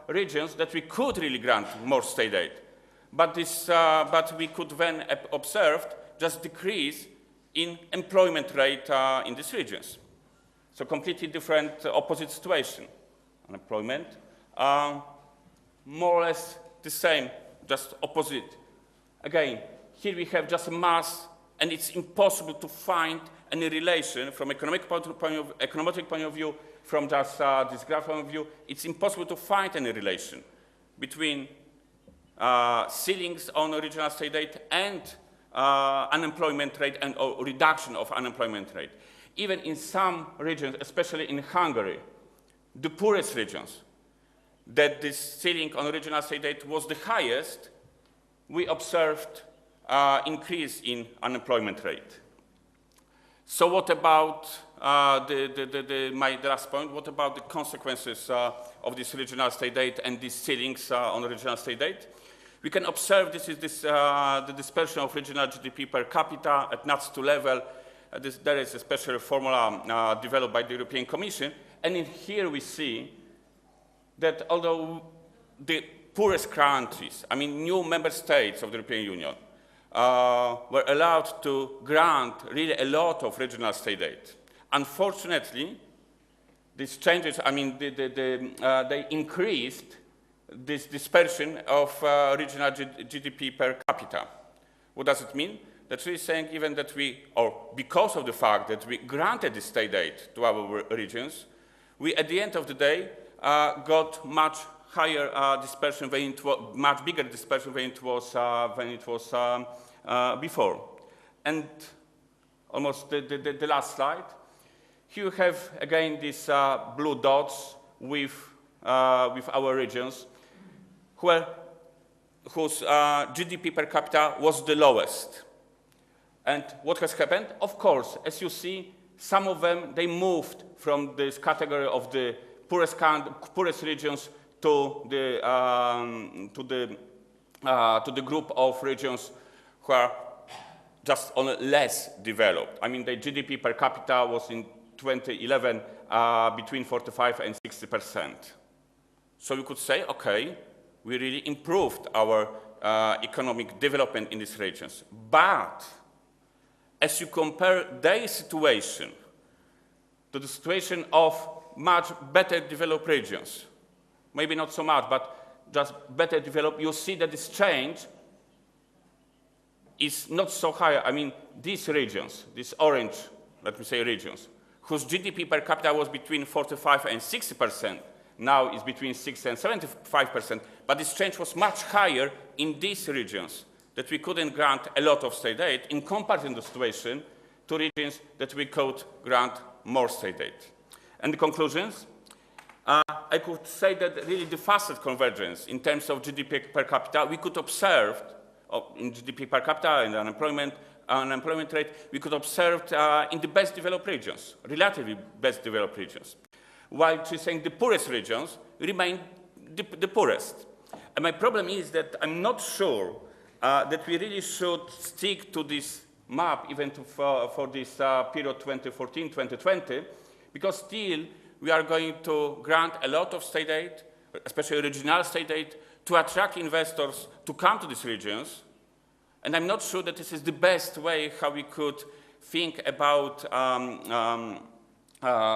regions that we could really grant more state aid. But we could then observe just decrease in employment rate in these regions. So completely different, opposite situation. Unemployment, more or less the same, just opposite. Again, here we have just a mass, and it's impossible to find any relation from economic point of view, from just this graph point of view. It's impossible to find any relation between ceilings on regional state aid and unemployment rate and or reduction of unemployment rate. Even in some regions, especially in Hungary, the poorest regions, that this ceiling on regional state aid was the highest, we observed increase in unemployment rate. So what about my last point? What about the consequences of this regional state aid and these ceilings on regional state aid? We can observe this is the dispersion of regional GDP per capita at NUTS 2 level. There is a special formula developed by the European Commission. And in here we see that although the poorest countries, I mean new member states of the European Union, were allowed to grant really a lot of regional state aid. Unfortunately, these changes, I mean, they increased this dispersion of regional GDP per capita. What does it mean? That really saying even that or because of the fact that we granted the state aid to our regions, we at the end of the day got much higher dispersion than it was, much bigger dispersion than it was before. And almost the last slide. Here you have again these blue dots with our regions, whose GDP per capita was the lowest. And what has happened? Of course, as you see, some of them, they moved from this category of the poorest regions to the group of regions who are just only less developed. I mean, the GDP per capita was in 2011 between 45 and 60%. So you could say, okay, we really improved our economic development in these regions. But as you compare their situation to the situation of much better developed regions, maybe not so much, but just better developed, you see that this change is not so high. I mean, these regions, these orange, let me say regions, whose GDP per capita was between 45 and 60%, now is between 60 and 75%, but this change was much higher in these regions, that we couldn't grant a lot of state aid in comparison to the situation to regions that we could grant more state aid. And the conclusions? I could say that really the fastest convergence in terms of GDP per capita we could observe in GDP per capita and unemployment rate, we could observe in the best developed regions, relatively best developed regions, while she's saying the poorest regions remain the poorest. And my problem is that I'm not sure that we really should stick to this map even for this period 2014-2020, because still we are going to grant a lot of state aid, especially regional state aid, to attract investors to come to these regions. And I'm not sure that this is the best way how we could think about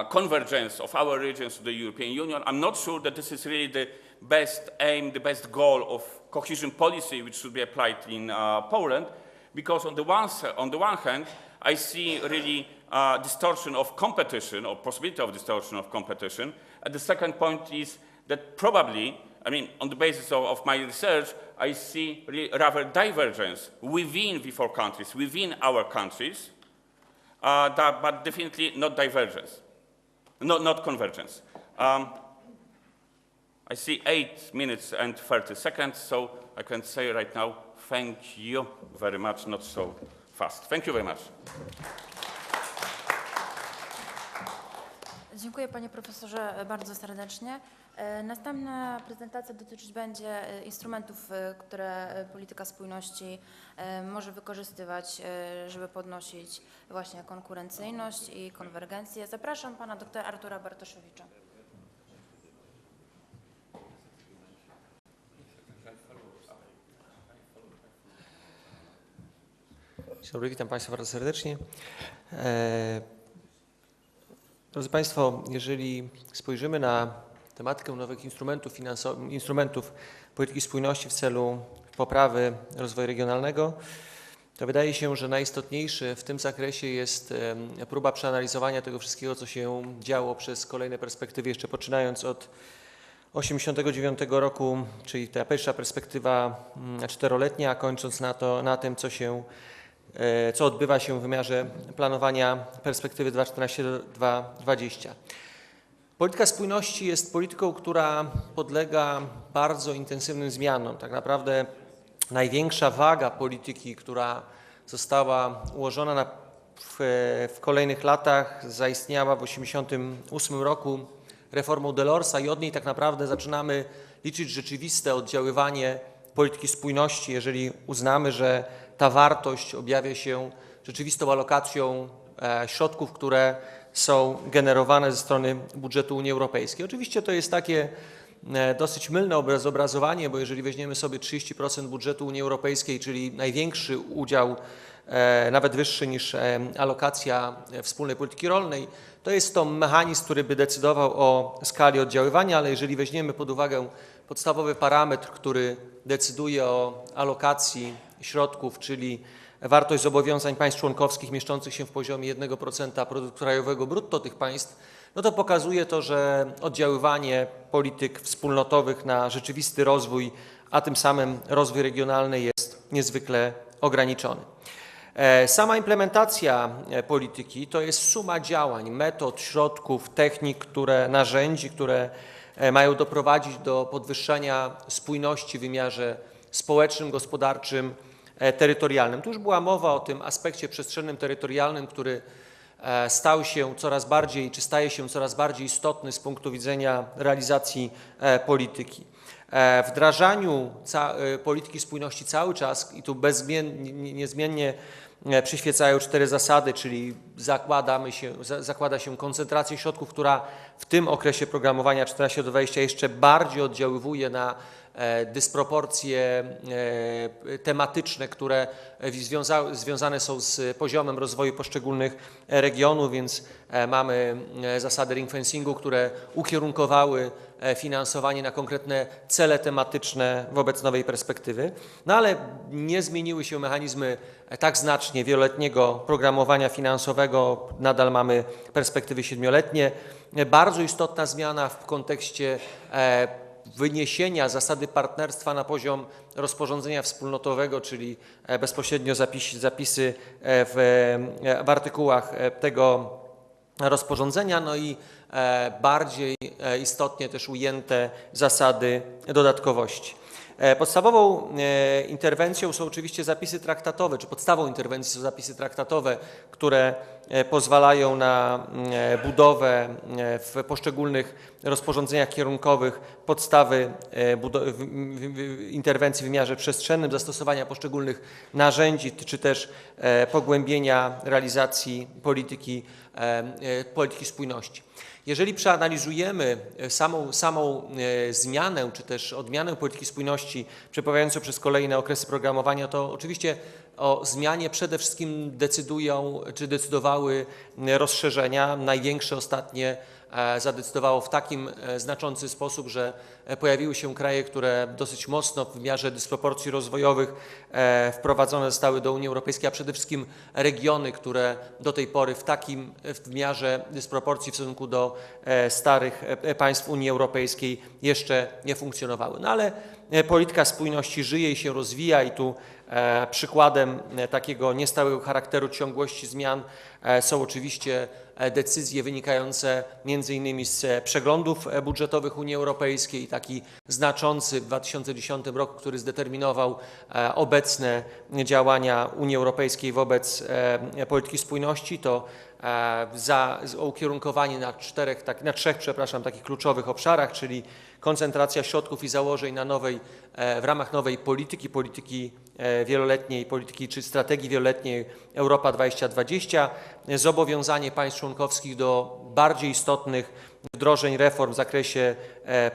convergence of our regions to the European Union. I'm not sure that this is really the best aim, the best goal of cohesion policy which should be applied in Poland, because on the one hand, I see really distortion of competition, or possibility of distortion of competition. And the second point is that probably, I mean, on the basis of my research, I see rather divergence within the four countries, within our countries, but definitely not divergence, not convergence. I see 8 minutes and 30 seconds, so I can say right now, thank you very much, not so fast. Thank you very much. Dziękuję panie profesorze bardzo serdecznie. Następna prezentacja dotyczyć będzie instrumentów, które polityka spójności może wykorzystywać, żeby podnosić właśnie konkurencyjność i konwergencję. Zapraszam pana doktora Artura Bartoszewicza. Dzień dobry, witam państwa bardzo serdecznie. Drodzy państwo, jeżeli spojrzymy na tematykę nowych instrumentów polityki spójności w celu poprawy rozwoju regionalnego, to wydaje się, że najistotniejszy w tym zakresie jest próba przeanalizowania tego wszystkiego, co się działo przez kolejne perspektywy, jeszcze poczynając od 1989 roku, czyli ta pierwsza perspektywa czteroletnia, a kończąc na tym, co odbywa się w wymiarze planowania perspektywy 2014-2020. Polityka spójności jest polityką, która podlega bardzo intensywnym zmianom. Tak naprawdę największa waga polityki, która została ułożona w kolejnych latach, zaistniała w 1988 roku reformą Delorsa i od niej tak naprawdę zaczynamy liczyć rzeczywiste oddziaływanie polityki spójności, jeżeli uznamy, że ta wartość objawia się rzeczywistą alokacją środków, które są generowane ze strony budżetu Unii Europejskiej. Oczywiście to jest takie dosyć mylne zobrazowanie, bo jeżeli weźmiemy sobie 30% budżetu Unii Europejskiej, czyli największy udział, nawet wyższy niż alokacja wspólnej polityki rolnej, to jest to mechanizm, który by decydował o skali oddziaływania, ale jeżeli weźmiemy pod uwagę podstawowy parametr, który decyduje o alokacji środków, czyli wartość zobowiązań państw członkowskich mieszczących się w poziomie 1% produktu krajowego brutto tych państw, no to pokazuje to, że oddziaływanie polityk wspólnotowych na rzeczywisty rozwój, a tym samym rozwój regionalny jest niezwykle ograniczony. Sama implementacja polityki to jest suma działań, metod, środków, technik, narzędzi, które mają doprowadzić do podwyższania spójności w wymiarze społecznym, gospodarczym, terytorialnym. Tu już była mowa o tym aspekcie przestrzennym, terytorialnym, który stał się coraz bardziej, czy staje się coraz bardziej istotny z punktu widzenia realizacji polityki. W wdrażaniu polityki spójności cały czas, i tu niezmiennie przyświecają 4 zasady, czyli zakłada się koncentrację środków, która w tym okresie programowania 14-20 jeszcze bardziej oddziaływuje na dysproporcje tematyczne, które związane są z poziomem rozwoju poszczególnych regionów, więc mamy zasady ring fencingu, które ukierunkowały finansowanie na konkretne cele tematyczne wobec nowej perspektywy. No ale nie zmieniły się mechanizmy tak znacznie wieloletniego programowania finansowego, nadal mamy perspektywy 7-letnie. Bardzo istotna zmiana w kontekście wyniesienia zasady partnerstwa na poziom rozporządzenia wspólnotowego, czyli bezpośrednio zapisy w artykułach tego rozporządzenia, no i bardziej istotnie też ujęte zasady dodatkowości. Podstawową interwencją są oczywiście zapisy traktatowe, czy podstawą interwencji są zapisy traktatowe, które pozwalają na budowę w poszczególnych rozporządzeniach kierunkowych podstawy interwencji w wymiarze przestrzennym, zastosowania poszczególnych narzędzi, czy też pogłębienia realizacji polityki spójności. Jeżeli przeanalizujemy samą zmianę, czy też odmianę polityki spójności przepowiadającą przez kolejne okresy programowania, to oczywiście o zmianie przede wszystkim decydowały rozszerzenia. Największe ostatnie zadecydowało w takim znaczący sposób, że pojawiły się kraje, które dosyć mocno w wymiarze dysproporcji rozwojowych wprowadzone zostały do Unii Europejskiej, a przede wszystkim regiony, które do tej pory w takim wymiarze dysproporcji w stosunku do starych państw Unii Europejskiej jeszcze nie funkcjonowały. No ale polityka spójności żyje i się rozwija i tu przykładem takiego niestałego charakteru ciągłości zmian są oczywiście decyzje wynikające między innymi z przeglądów budżetowych Unii Europejskiej, taki znaczący w 2010 roku, który zdeterminował obecne działania Unii Europejskiej wobec polityki spójności, to ukierunkowanie na trzech takich kluczowych obszarach, czyli koncentracja środków i założeń w ramach nowej polityki wieloletniej, czy strategii wieloletniej Europa 2020, zobowiązanie państw członkowskich do bardziej istotnych wdrożeń reform w zakresie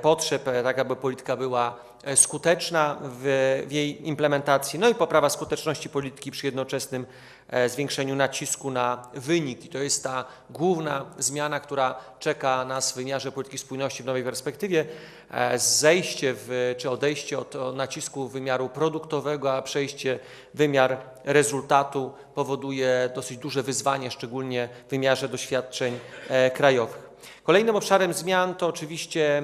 potrzeb, tak aby polityka była skuteczna w jej implementacji, no i poprawa skuteczności polityki przy jednoczesnym zwiększeniu nacisku na wynik. I to jest ta główna zmiana, która czeka nas w wymiarze polityki spójności w nowej perspektywie. Zejście czy odejście od nacisku wymiaru produktowego, a przejście w wymiar rezultatu powoduje dosyć duże wyzwanie, szczególnie w wymiarze doświadczeń krajowych. Kolejnym obszarem zmian to oczywiście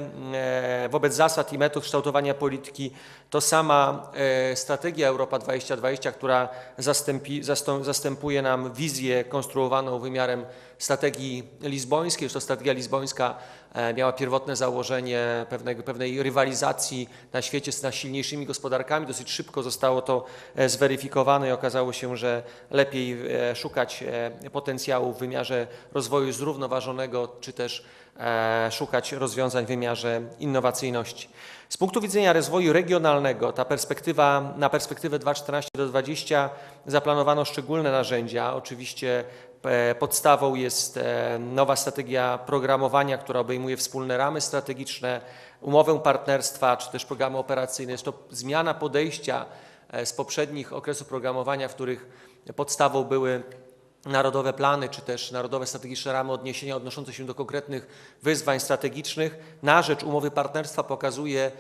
wobec zasad i metod kształtowania polityki to sama strategia Europa 2020, która zastępuje nam wizję konstruowaną wymiarem strategii lizbońskiej. Już to strategia lizbońska miała pierwotne założenie pewnej rywalizacji na świecie z silniejszymi gospodarkami. Dosyć szybko zostało to zweryfikowane i okazało się, że lepiej szukać potencjału w wymiarze rozwoju zrównoważonego, czy też szukać rozwiązań w wymiarze innowacyjności. Z punktu widzenia rozwoju regionalnego na perspektywę 2014-2020 zaplanowano szczególne narzędzia. Oczywiście podstawą jest nowa strategia programowania, która obejmuje wspólne ramy strategiczne, umowę partnerstwa czy też programy operacyjne. Jest to zmiana podejścia z poprzednich okresów programowania, w których podstawą były narodowe plany, czy też narodowe strategiczne ramy odniesienia odnoszące się do konkretnych wyzwań strategicznych. Na rzecz umowy partnerstwa pokazuje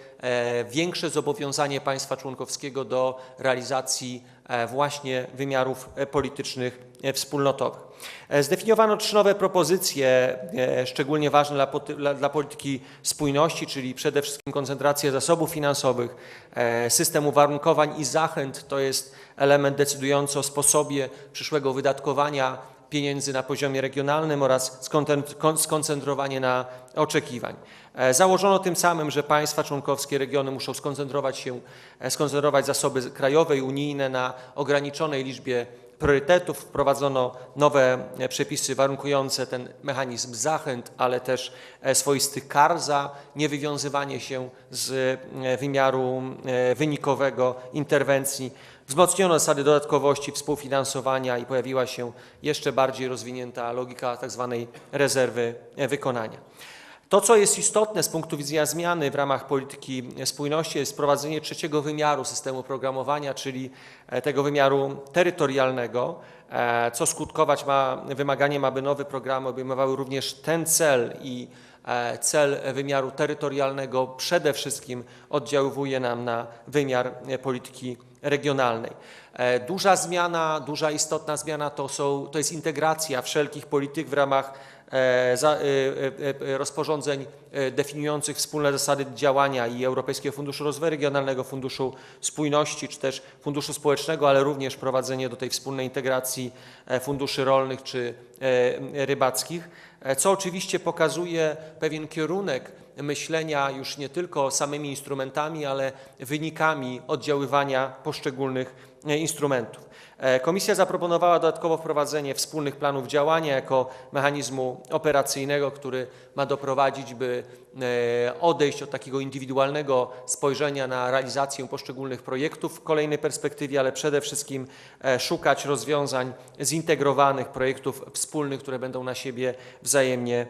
większe zobowiązanie państwa członkowskiego do realizacji właśnie wymiarów politycznych wspólnotowych. Zdefiniowano 3 nowe propozycje, szczególnie ważne dla polityki spójności, czyli przede wszystkim koncentrację zasobów finansowych, system uwarunkowań i zachęt, to jest element decydujący o sposobie przyszłego wydatkowania pieniędzy na poziomie regionalnym oraz skoncentrowanie na oczekiwań. Założono tym samym, że państwa członkowskie, regiony muszą skoncentrować zasoby krajowe i unijne na ograniczonej liczbie priorytetów. Wprowadzono nowe przepisy warunkujące ten mechanizm zachęt, ale też swoistych kar za niewywiązywanie się z wymiaru wynikowego interwencji. Wzmocniono zasady dodatkowości współfinansowania i pojawiła się jeszcze bardziej rozwinięta logika tzw. rezerwy wykonania. To, co jest istotne z punktu widzenia zmiany w ramach polityki spójności, jest wprowadzenie 3. wymiaru systemu programowania, czyli tego wymiaru terytorialnego, co skutkować ma wymaganiem, aby nowe programy obejmowały również ten cel i cel wymiaru terytorialnego przede wszystkim oddziaływuje nam na wymiar polityki regionalnej. Duża zmiana, duża istotna zmiana to jest integracja wszelkich polityk w ramach rozporządzeń definiujących wspólne zasady działania i Europejskiego Funduszu Rozwoju Regionalnego, Funduszu Spójności czy też Funduszu Społecznego, ale również prowadzenie do tej wspólnej integracji funduszy rolnych czy rybackich, co oczywiście pokazuje pewien kierunek myślenia już nie tylko samymi instrumentami, ale wynikami oddziaływania poszczególnych instrumentów. Komisja zaproponowała dodatkowo wprowadzenie wspólnych planów działania jako mechanizmu operacyjnego, który ma doprowadzić, by odejść od takiego indywidualnego spojrzenia na realizację poszczególnych projektów w kolejnej perspektywie, ale przede wszystkim szukać rozwiązań zintegrowanych, projektów wspólnych, które będą na siebie wzajemnie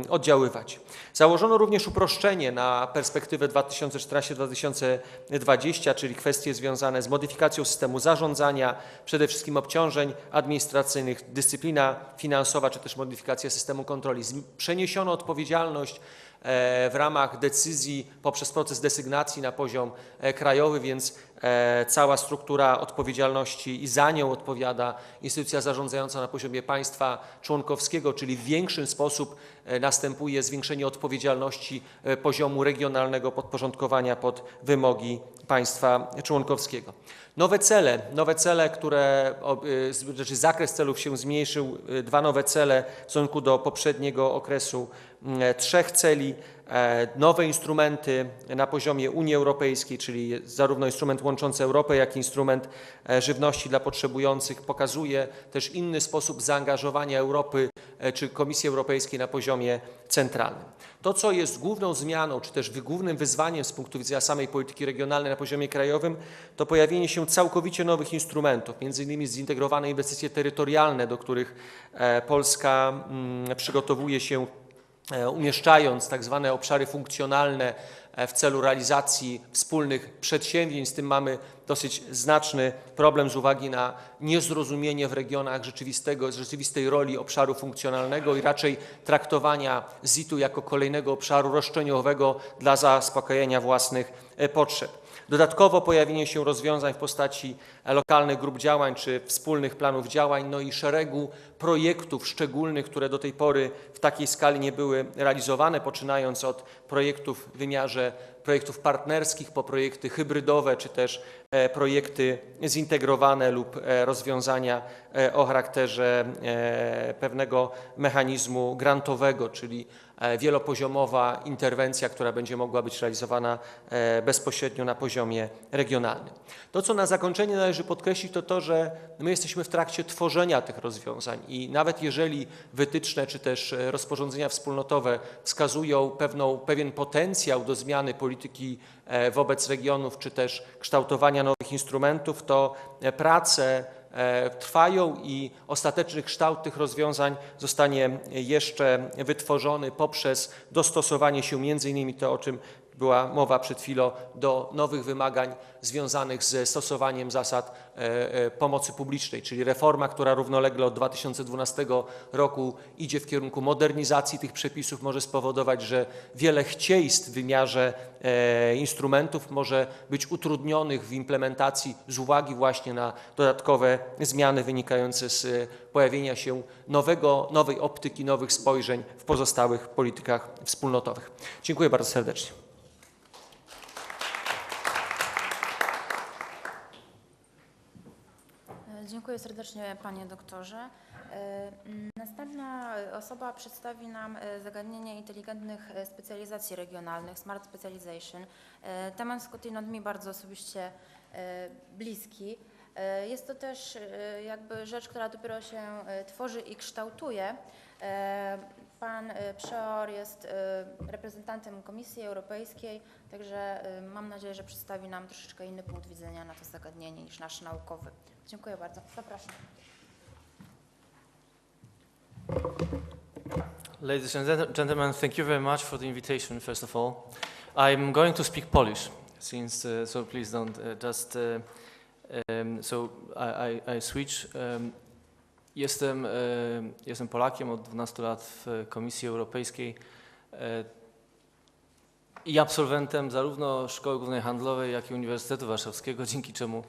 oddziaływać. Założono również uproszczenie na perspektywę 2014-2020, czyli kwestie związane z modyfikacją systemu zarządzania, przede wszystkim obciążeń administracyjnych, dyscyplina finansowa, czy też modyfikacja systemu kontroli. Przeniesiono odpowiedzialność w ramach decyzji poprzez proces desygnacji na poziom krajowy, więc cała struktura odpowiedzialności i za nią odpowiada instytucja zarządzająca na poziomie państwa członkowskiego, czyli w większym sposób następuje zwiększenie odpowiedzialności poziomu regionalnego podporządkowania pod wymogi państwa członkowskiego. Nowe cele, zakres celów się zmniejszył, 2 nowe cele w stosunku do poprzedniego okresu 3 celi, nowe instrumenty na poziomie Unii Europejskiej, czyli zarówno instrument łączący Europę, jak i instrument żywności dla potrzebujących, pokazuje też inny sposób zaangażowania Europy czy Komisji Europejskiej na poziomie centralnym. To, co jest główną zmianą, czy też głównym wyzwaniem z punktu widzenia samej polityki regionalnej na poziomie krajowym, to pojawienie się całkowicie nowych instrumentów, m.in. zintegrowane inwestycje terytorialne, do których Polska przygotowuje się, umieszczając tak zwane obszary funkcjonalne w celu realizacji wspólnych przedsięwzięć. Z tym mamy dosyć znaczny problem z uwagi na niezrozumienie w regionach rzeczywistej roli obszaru funkcjonalnego i raczej traktowania ZIT-u jako kolejnego obszaru roszczeniowego dla zaspokojenia własnych potrzeb. Dodatkowo pojawienie się rozwiązań w postaci lokalnych grup działań czy wspólnych planów działań, no i szeregu projektów szczególnych, które do tej pory w takiej skali nie były realizowane, poczynając od projektów w wymiarze projektów partnerskich po projekty hybrydowe, czy też projekty zintegrowane lub rozwiązania o charakterze pewnego mechanizmu grantowego, czyli wielopoziomowa interwencja, która będzie mogła być realizowana bezpośrednio na poziomie regionalnym. To, co na zakończenie należy podkreślić, to to, że my jesteśmy w trakcie tworzenia tych rozwiązań i nawet jeżeli wytyczne czy też rozporządzenia wspólnotowe wskazują pewien potencjał do zmiany polityki wobec regionów, czy też kształtowania nowych instrumentów, to prace trwają i ostateczny kształt tych rozwiązań zostanie jeszcze wytworzony poprzez dostosowanie się m.in. to, o czym była mowa przed chwilą, do nowych wymagań związanych ze stosowaniem zasad pomocy publicznej, czyli reforma, która równolegle od 2012 roku idzie w kierunku modernizacji tych przepisów, może spowodować, że wiele chcieństw w wymiarze instrumentów może być utrudnionych w implementacji z uwagi właśnie na dodatkowe zmiany wynikające z pojawienia się nowej optyki, nowych spojrzeń w pozostałych politykach wspólnotowych. Dziękuję bardzo serdecznie. Dziękuję serdecznie, panie doktorze. Następna osoba przedstawi nam zagadnienie inteligentnych specjalizacji regionalnych, smart specialization. Temat skądinąd mi bardzo osobiście bliski. Jest to też jakby rzecz, która dopiero się tworzy i kształtuje. Pan Przeor jest reprezentantem Komisji Europejskiej, także mam nadzieję, że przedstawi nam troszeczkę inny punkt widzenia na to zagadnienie niż nasz naukowy. Dziękuję bardzo. Zapraszam. Ladies and gentlemen, thank you very much for the invitation, first of all. I'm going to speak Polish, since, so please don't I switch. Jestem Polakiem od 12 lat w Komisji Europejskiej i absolwentem zarówno Szkoły Głównej Handlowej, jak i Uniwersytetu Warszawskiego, dzięki czemu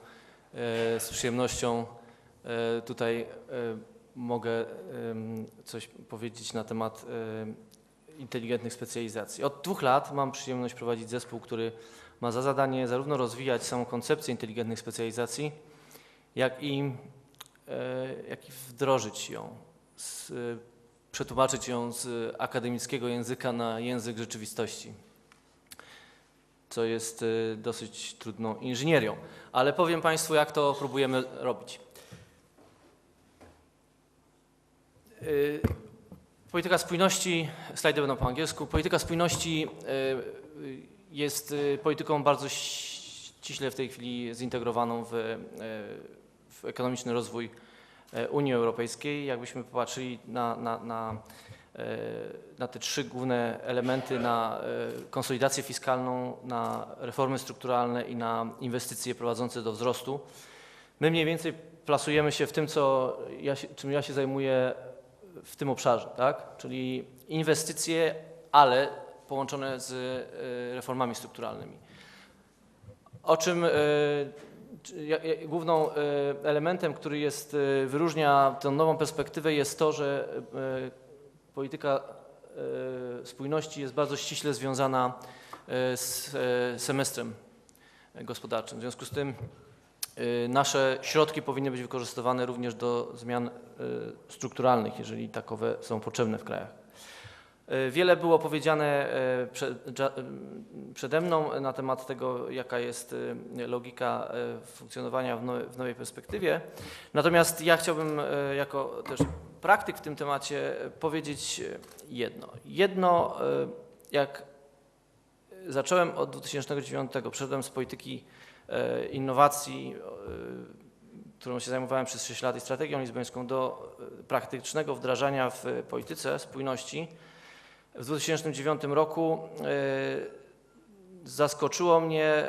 z przyjemnością tutaj mogę coś powiedzieć na temat inteligentnych specjalizacji. Od 2 lat mam przyjemność prowadzić zespół, który ma za zadanie zarówno rozwijać samą koncepcję inteligentnych specjalizacji, jak i wdrożyć ją, przetłumaczyć ją z akademickiego języka na język rzeczywistości, co jest dosyć trudną inżynierią. Ale powiem Państwu, jak to próbujemy robić. Polityka spójności, slajdy będą po angielsku, polityka spójności jest polityką bardzo ściśle w tej chwili zintegrowaną w ekonomiczny rozwój Unii Europejskiej. Jakbyśmy popatrzyli na te 3 główne elementy, na konsolidację fiskalną, na reformy strukturalne i na inwestycje prowadzące do wzrostu, my mniej więcej plasujemy się w tym, czym ja się zajmuję w tym obszarze, tak? Czyli inwestycje, ale połączone z reformami strukturalnymi. O czym główną elementem, który wyróżnia tę nową perspektywę, jest to, że polityka spójności jest bardzo ściśle związana z semestrem gospodarczym. W związku z tym nasze środki powinny być wykorzystywane również do zmian strukturalnych, jeżeli takowe są potrzebne w krajach. Wiele było powiedziane przede mną na temat tego, jaka jest logika funkcjonowania w nowej perspektywie. Natomiast ja chciałbym jako też praktyk w tym temacie powiedzieć jedno. Jak zacząłem od 2009, przeszedłem z polityki innowacji, którą się zajmowałem przez 6 lat i strategią lizbońską, do praktycznego wdrażania w polityce spójności. W 2009 roku zaskoczyło mnie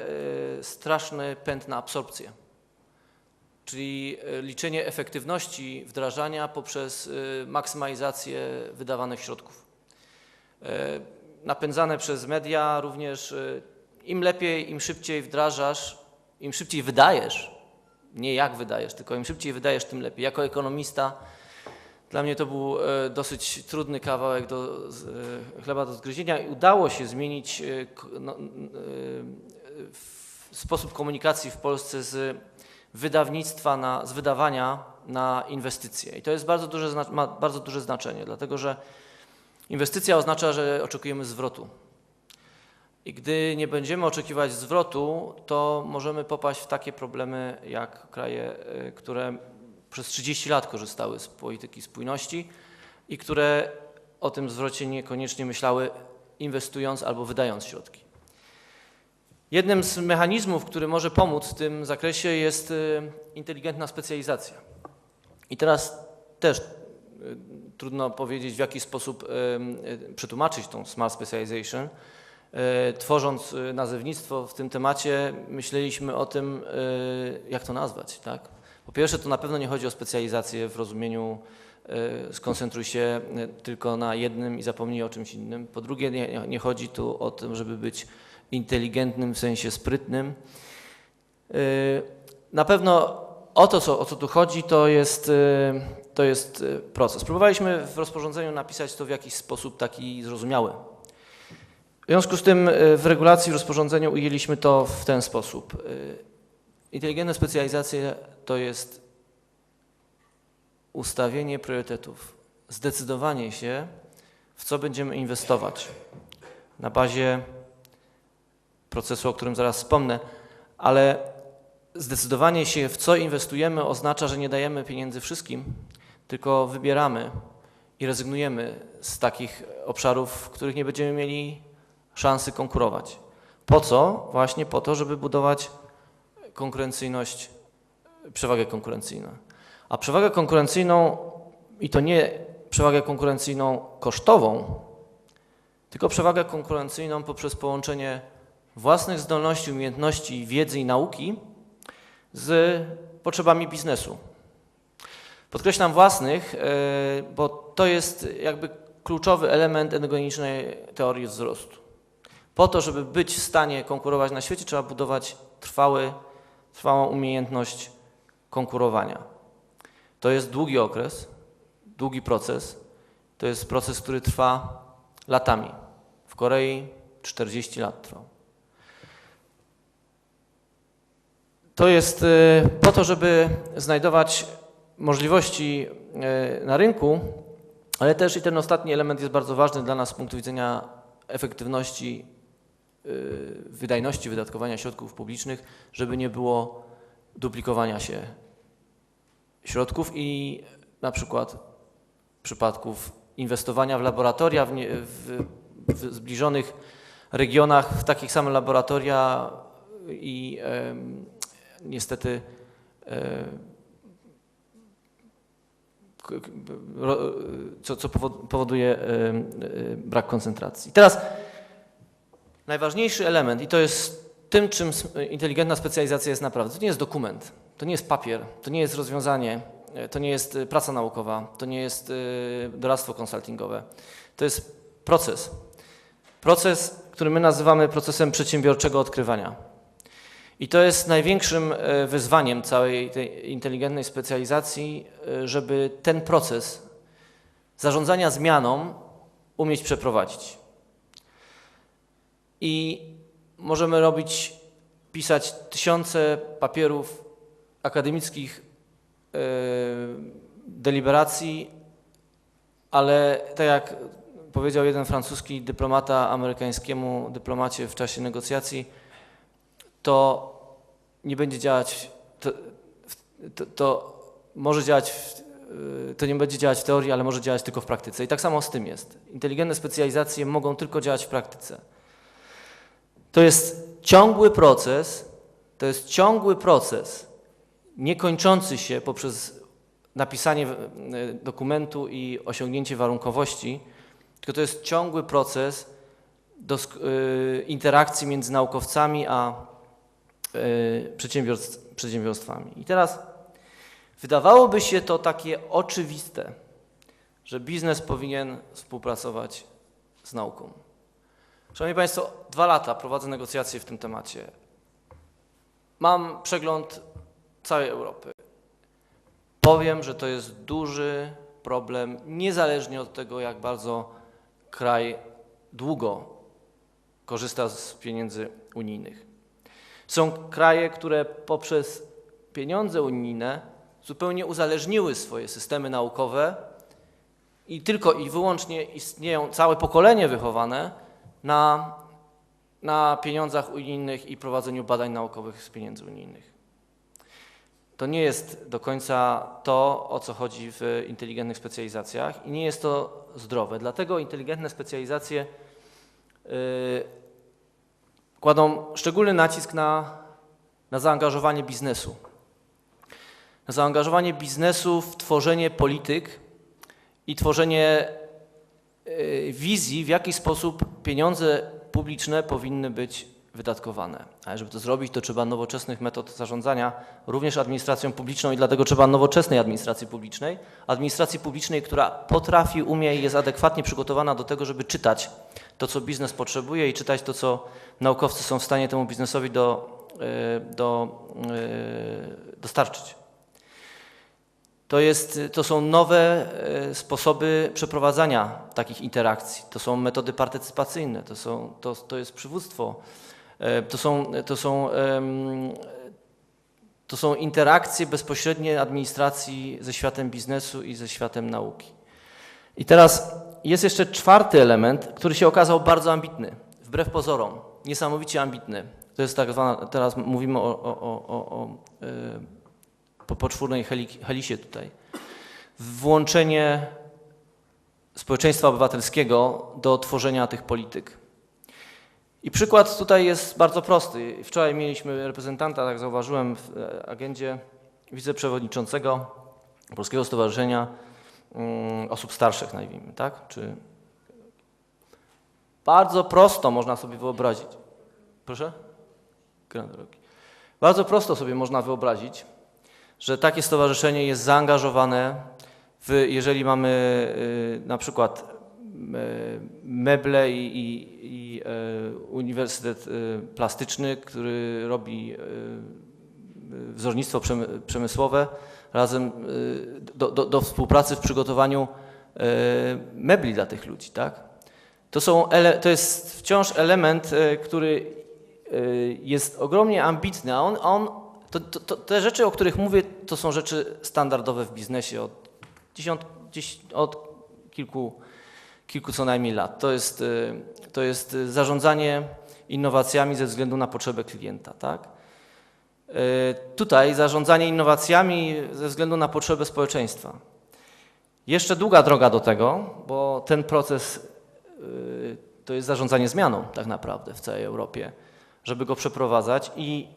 straszny pęd na absorpcję, czyli liczenie efektywności wdrażania poprzez maksymalizację wydawanych środków. Napędzane przez media również im lepiej, im szybciej wdrażasz, im szybciej wydajesz, nie jak wydajesz, tylko im szybciej wydajesz, tym lepiej. Jako ekonomista dla mnie to był dosyć trudny kawałek chleba do zgryzienia i udało się zmienić sposób komunikacji w Polsce z wydawania na inwestycje. I to jest ma bardzo duże znaczenie, dlatego że inwestycja oznacza, że oczekujemy zwrotu. I gdy nie będziemy oczekiwać zwrotu, to możemy popaść w takie problemy jak kraje, które przez 30 lat korzystały z polityki spójności i które o tym zwrocie niekoniecznie myślały, inwestując albo wydając środki. Jednym z mechanizmów, który może pomóc w tym zakresie, jest inteligentna specjalizacja. I teraz też trudno powiedzieć, w jaki sposób przetłumaczyć tą smart specialization Tworząc nazewnictwo w tym temacie, myśleliśmy o tym, jak to nazwać, tak? Po pierwsze, to na pewno nie chodzi o specjalizację w rozumieniu skoncentruj się tylko na jednym i zapomnij o czymś innym. Po drugie, nie chodzi tu o to, żeby być inteligentnym w sensie sprytnym. Na pewno o co tu chodzi, to jest proces. Próbowaliśmy w rozporządzeniu napisać to w jakiś sposób taki zrozumiały. W związku z tym w regulacji, w rozporządzeniu ujęliśmy to w ten sposób. Inteligentne specjalizacje to jest ustawienie priorytetów, zdecydowanie się, w co będziemy inwestować na bazie procesu, o którym zaraz wspomnę, ale zdecydowanie się, w co inwestujemy, oznacza, że nie dajemy pieniędzy wszystkim, tylko wybieramy i rezygnujemy z takich obszarów, w których nie będziemy mieli szansy konkurować. Po co? Właśnie po to, żeby budować konkurencyjność, przewagę konkurencyjną. A przewagę konkurencyjną, i to nie przewagę konkurencyjną kosztową, tylko przewagę konkurencyjną poprzez połączenie własnych zdolności, umiejętności, wiedzy i nauki z potrzebami biznesu. Podkreślam własnych, bo to jest jakby kluczowy element endogenicznej teorii wzrostu. Po to, żeby być w stanie konkurować na świecie, trzeba budować trwałą umiejętność konkurowania. To jest długi okres, długi proces. To jest proces, który trwa latami. W Korei 40 lat trwał. To jest po to, żeby znajdować możliwości na rynku, ale też i ten ostatni element jest bardzo ważny dla nas z punktu widzenia efektywności, wydajności wydatkowania środków publicznych, żeby nie było duplikowania się środków i na przykład przypadków inwestowania w laboratoria w zbliżonych regionach, w takich samych laboratoria i niestety co powoduje brak koncentracji. Teraz najważniejszy element i to jest tym, czym inteligentna specjalizacja jest naprawdę. To nie jest dokument, to nie jest papier, to nie jest rozwiązanie, to nie jest praca naukowa, to nie jest doradztwo konsultingowe. To jest proces. Proces, który my nazywamy procesem przedsiębiorczego odkrywania. I to jest największym wyzwaniem całej tej inteligentnej specjalizacji, żeby ten proces zarządzania zmianą umieć przeprowadzić. I możemy pisać tysiące papierów akademickich, deliberacji, ale tak jak powiedział jeden francuski dyplomata amerykańskiemu dyplomacie w czasie negocjacji, to nie będzie działać, to może działać, to nie będzie działać w teorii, ale może działać tylko w praktyce. I tak samo z tym jest. Inteligentne specjalizacje mogą tylko działać w praktyce. To jest ciągły proces, niekończący się poprzez napisanie dokumentu i osiągnięcie warunkowości, tylko to jest ciągły proces interakcji między naukowcami a przedsiębiorstwami. I teraz wydawałoby się to takie oczywiste, że biznes powinien współpracować z nauką. Szanowni Państwo, 2 lata prowadzę negocjacje w tym temacie. Mam przegląd całej Europy. Powiem, że to jest duży problem, niezależnie od tego, jak bardzo kraj długo korzysta z pieniędzy unijnych. Są kraje, które poprzez pieniądze unijne zupełnie uzależniły swoje systemy naukowe i tylko i wyłącznie istnieją całe pokolenie wychowane na pieniądzach unijnych i prowadzeniu badań naukowych z pieniędzy unijnych. To nie jest do końca to, o co chodzi w inteligentnych specjalizacjach i nie jest to zdrowe. Dlatego inteligentne specjalizacje kładą szczególny nacisk na zaangażowanie biznesu. Na zaangażowanie biznesu w tworzenie polityk i tworzenie wizji, w jaki sposób pieniądze publiczne powinny być wydatkowane. Ale żeby to zrobić, to trzeba nowoczesnych metod zarządzania, również administracją publiczną i dlatego trzeba nowoczesnej administracji publicznej, która potrafi, umie i jest adekwatnie przygotowana do tego, żeby czytać to, co biznes potrzebuje i czytać to, co naukowcy są w stanie temu biznesowi dostarczyć. To są nowe sposoby przeprowadzania takich interakcji, to są metody partycypacyjne, to jest przywództwo, to są interakcje bezpośrednie administracji ze światem biznesu i ze światem nauki. I teraz jest jeszcze czwarty element, który się okazał bardzo ambitny, wbrew pozorom, niesamowicie ambitny. To jest tak zwana, teraz mówimy o poczwórnej helisie tutaj. Włączenie społeczeństwa obywatelskiego do tworzenia tych polityk. I przykład tutaj jest bardzo prosty. Wczoraj mieliśmy reprezentanta, jak zauważyłem w agendzie, wiceprzewodniczącego Polskiego Stowarzyszenia Osób Starszych, nazwijmy, tak? Bardzo prosto można sobie wyobrazić. Proszę? Bardzo prosto sobie można wyobrazić, że takie stowarzyszenie jest zaangażowane jeżeli mamy na przykład meble i Uniwersytet Plastyczny, który robi wzornictwo przemysłowe razem do współpracy w przygotowaniu mebli dla tych ludzi, tak? To jest wciąż element, który jest ogromnie ambitny, a te rzeczy, o których mówię, to są rzeczy standardowe w biznesie od kilku co najmniej lat. To jest zarządzanie innowacjami ze względu na potrzebę klienta, tak? Tutaj zarządzanie innowacjami ze względu na potrzebę społeczeństwa. Jeszcze długa droga do tego, bo ten proces to jest zarządzanie zmianą tak naprawdę w całej Europie, żeby go przeprowadzać i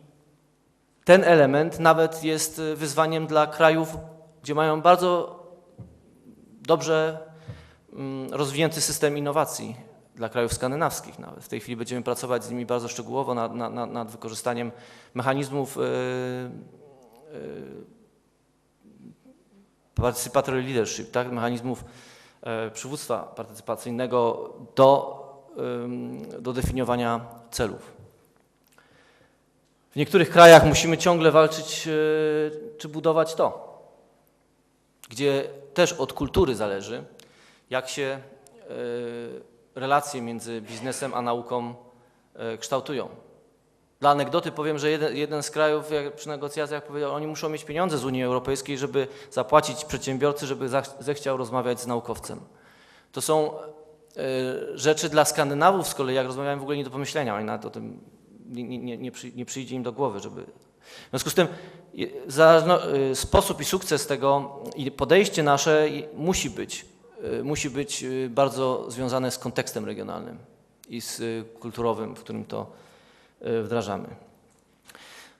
ten element nawet jest wyzwaniem dla krajów, gdzie mają bardzo dobrze rozwinięty system innowacji, dla krajów skandynawskich nawet. W tej chwili będziemy pracować z nimi bardzo szczegółowo nad wykorzystaniem mechanizmów participatory leadership, tak? Mechanizmów przywództwa partycypacyjnego do definiowania celów. W niektórych krajach musimy ciągle walczyć, czy budować to, gdzie też od kultury zależy, jak się relacje między biznesem a nauką kształtują. Dla anegdoty powiem, że jeden z krajów przy negocjacjach powiedział, oni muszą mieć pieniądze z Unii Europejskiej, żeby zapłacić przedsiębiorcy, żeby zechciał rozmawiać z naukowcem. To są rzeczy dla Skandynawów z kolei, jak rozmawiałem, w ogóle nie do pomyślenia, oni nawet o tym nie przyjdzie im do głowy, żeby... W związku z tym sposób i sukces tego i podejście nasze musi być bardzo związane z kontekstem regionalnym i z kulturowym, w którym to wdrażamy.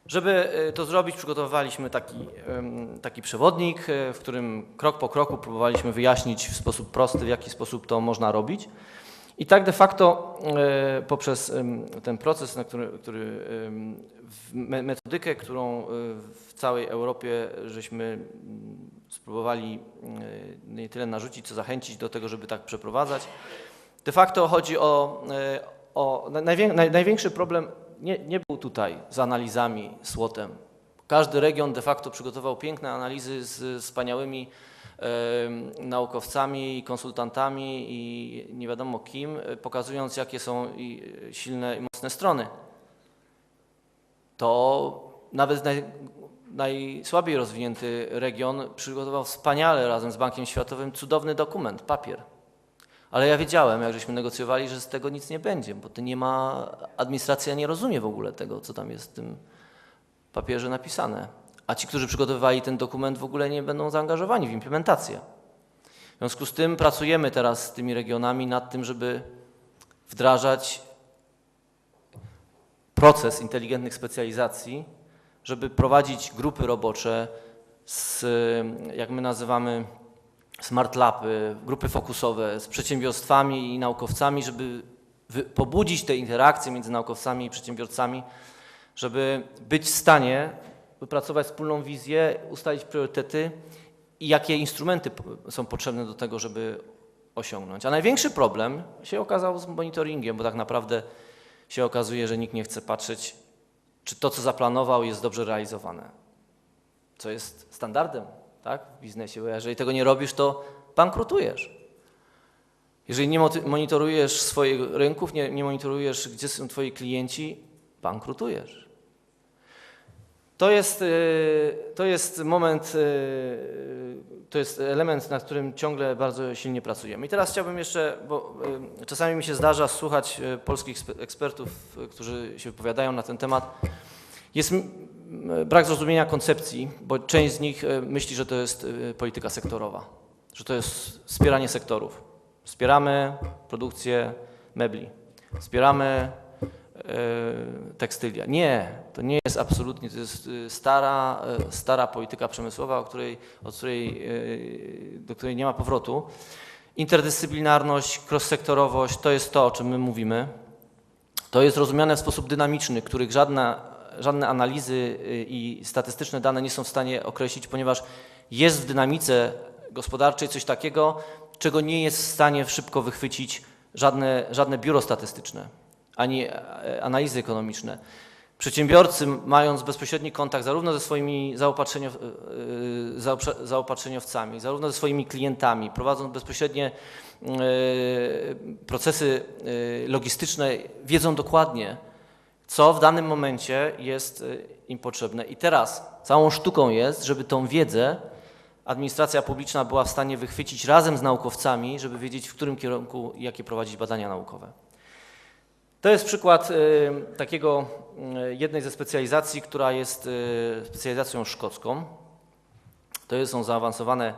Żeby to zrobić, przygotowaliśmy taki przewodnik, w którym krok po kroku próbowaliśmy wyjaśnić w sposób prosty, w jaki sposób to można robić. I tak de facto poprzez ten proces, metodykę, którą w całej Europie żeśmy spróbowali nie tyle narzucić, co zachęcić do tego, żeby tak przeprowadzać. De facto chodzi największy problem nie był tutaj z analizami, SWOT-em. Każdy region de facto przygotował piękne analizy z wspaniałymi naukowcami, konsultantami i nie wiadomo kim, pokazując, jakie są silne i mocne strony. To nawet najsłabiej rozwinięty region przygotował wspaniale razem z Bankiem Światowym cudowny dokument, papier. Ale ja wiedziałem, jak żeśmy negocjowali, że z tego nic nie będzie, bo to nie ma, administracja nie rozumie w ogóle tego, co tam jest w tym papierze napisane. A ci, którzy przygotowywali ten dokument, w ogóle nie będą zaangażowani w implementację. W związku z tym pracujemy teraz z tymi regionami nad tym, żeby wdrażać proces inteligentnych specjalizacji, żeby prowadzić grupy robocze jak my nazywamy, smart laby, grupy fokusowe z przedsiębiorstwami i naukowcami, żeby pobudzić te interakcje między naukowcami i przedsiębiorcami, żeby być w stanie wypracować wspólną wizję, ustalić priorytety i jakie instrumenty są potrzebne do tego, żeby osiągnąć. A największy problem się okazał z monitoringiem, bo tak naprawdę się okazuje, że nikt nie chce patrzeć, czy to, co zaplanował, jest dobrze realizowane. Co jest standardem, tak, w biznesie, bo jeżeli tego nie robisz, to bankrutujesz. Jeżeli nie monitorujesz swoich rynków, nie monitorujesz, gdzie są twoi klienci, bankrutujesz. To jest moment, to jest element, nad którym ciągle bardzo silnie pracujemy. I teraz chciałbym jeszcze, bo czasami mi się zdarza słuchać polskich ekspertów, którzy się wypowiadają na ten temat. Jest brak zrozumienia koncepcji, bo część z nich myśli, że to jest polityka sektorowa, że to jest wspieranie sektorów. Wspieramy produkcję mebli, wspieramy tekstylia. Nie, to nie jest absolutnie, to jest stara polityka przemysłowa, do której nie ma powrotu. Interdyscyplinarność, cross-sektorowość to jest to, o czym my mówimy. To jest rozumiane w sposób dynamiczny, których żadne analizy i statystyczne dane nie są w stanie określić, ponieważ jest w dynamice gospodarczej coś takiego, czego nie jest w stanie szybko wychwycić żadne biuro statystyczne, ani analizy ekonomiczne. Przedsiębiorcy, mając bezpośredni kontakt zarówno ze swoimi zaopatrzeniowcami, zarówno ze swoimi klientami, prowadząc bezpośrednie procesy logistyczne, wiedzą dokładnie, co w danym momencie jest im potrzebne. I teraz całą sztuką jest, żeby tą wiedzę administracja publiczna była w stanie wychwycić razem z naukowcami, żeby wiedzieć, w którym kierunku i jakie prowadzić badania naukowe. To jest przykład jednej ze specjalizacji, która jest specjalizacją szkocką. To są zaawansowane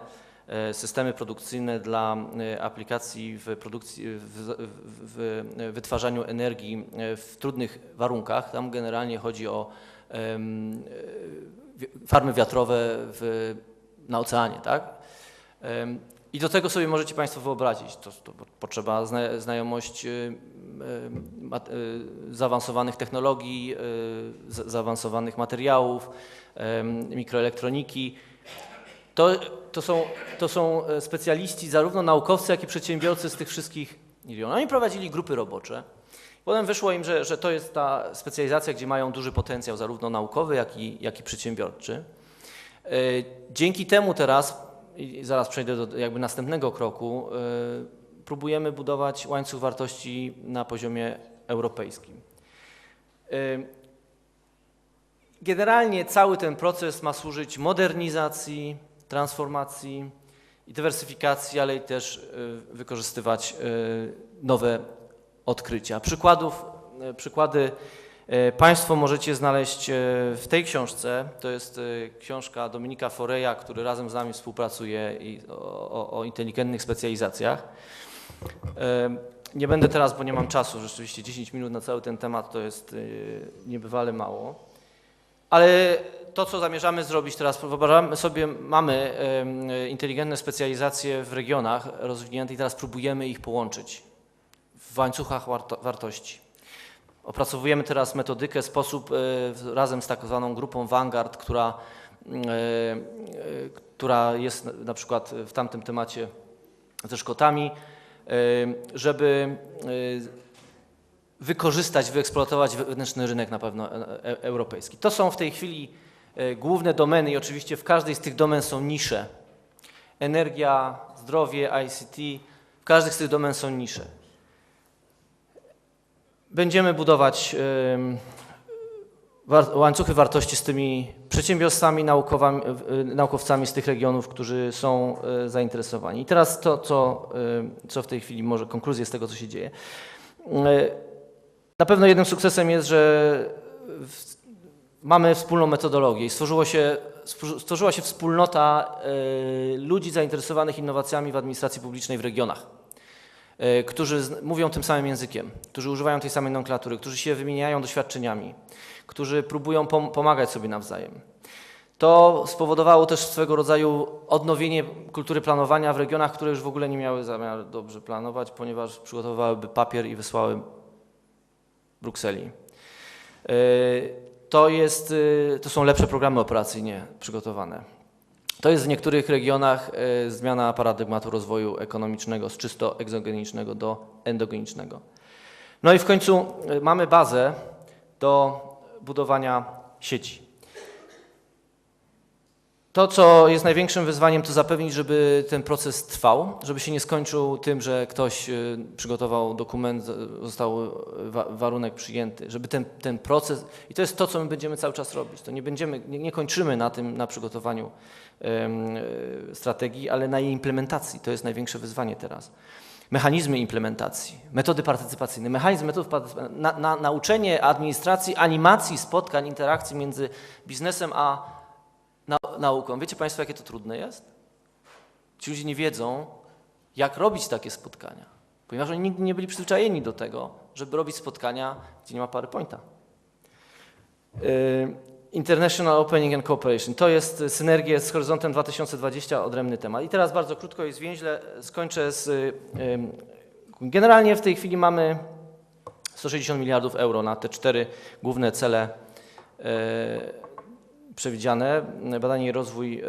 systemy produkcyjne dla aplikacji w produkcji, w wytwarzaniu energii w trudnych warunkach. Tam generalnie chodzi o farmy wiatrowe na oceanie, tak? I do tego sobie możecie Państwo wyobrazić, to potrzeba znajomość zaawansowanych technologii, zaawansowanych materiałów, mikroelektroniki. To są specjaliści, zarówno naukowcy, jak i przedsiębiorcy z tych wszystkich regionów. Oni prowadzili grupy robocze. Potem wyszło im, że to jest ta specjalizacja, gdzie mają duży potencjał zarówno naukowy, jak i przedsiębiorczy. Dzięki temu teraz, i zaraz przejdę do jakby następnego kroku, próbujemy budować łańcuch wartości na poziomie europejskim. Generalnie cały ten proces ma służyć modernizacji, transformacji i dywersyfikacji, ale i też wykorzystywać nowe odkrycia. Przykłady Państwo możecie znaleźć w tej książce. To jest książka Dominika Foreya, który razem z nami współpracuje o inteligentnych specjalizacjach. Nie będę teraz, bo nie mam czasu, rzeczywiście 10 minut na cały ten temat to jest niebywale mało. Ale to, co zamierzamy zrobić teraz, wyobrażamy sobie, mamy inteligentne specjalizacje w regionach rozwinięte i teraz próbujemy ich połączyć w łańcuchach wartości. Opracowujemy teraz metodykę, sposób razem z tak zwaną grupą Vanguard, która jest na przykład w tamtym temacie ze Szkotami, żeby wykorzystać, wyeksploatować wewnętrzny rynek na pewno europejski. To są w tej chwili główne domeny i oczywiście w każdej z tych domen są nisze. Energia, zdrowie, ICT, w każdej z tych domen są nisze. Będziemy budować łańcuchy wartości z tymi przedsiębiorstwami, naukowcami z tych regionów, którzy są zainteresowani. I teraz to, co w tej chwili może konkluzję z tego, co się dzieje. Na pewno jednym sukcesem jest, że mamy wspólną metodologię i stworzyła się wspólnota ludzi zainteresowanych innowacjami w administracji publicznej w regionach, którzy mówią tym samym językiem, którzy używają tej samej nomenklatury, którzy się wymieniają doświadczeniami, którzy próbują pomagać sobie nawzajem. To spowodowało też swego rodzaju odnowienie kultury planowania w regionach, które już w ogóle nie miały zamiaru dobrze planować, ponieważ przygotowywałyby papier i wysłały Brukseli. To są lepsze programy operacyjnie przygotowane. To jest w niektórych regionach zmiana paradygmatu rozwoju ekonomicznego z czysto egzogenicznego do endogenicznego. No i w końcu mamy bazę do budowania sieci. To, co jest największym wyzwaniem, to zapewnić, żeby ten proces trwał, żeby się nie skończył tym, że ktoś przygotował dokument, został warunek przyjęty, żeby ten proces, i to jest to, co my będziemy cały czas robić, to nie kończymy na tym, na przygotowaniu strategii, ale na jej implementacji, to jest największe wyzwanie teraz. Mechanizmy implementacji, metody partycypacyjne, mechanizm metod nauczenie administracji, animacji, spotkań, interakcji między biznesem a nauką. Wiecie Państwo, jakie to trudne jest? Ci ludzie nie wiedzą, jak robić takie spotkania, ponieważ oni nigdy nie byli przyzwyczajeni do tego, żeby robić spotkania, gdzie nie ma PowerPointa. International Opening and Cooperation. To jest synergia z Horyzontem 2020, odrębny temat. I teraz bardzo krótko i zwięźle skończę z... Generalnie w tej chwili mamy 160 miliardów euro na te 4 główne cele przewidziane. Badanie i rozwój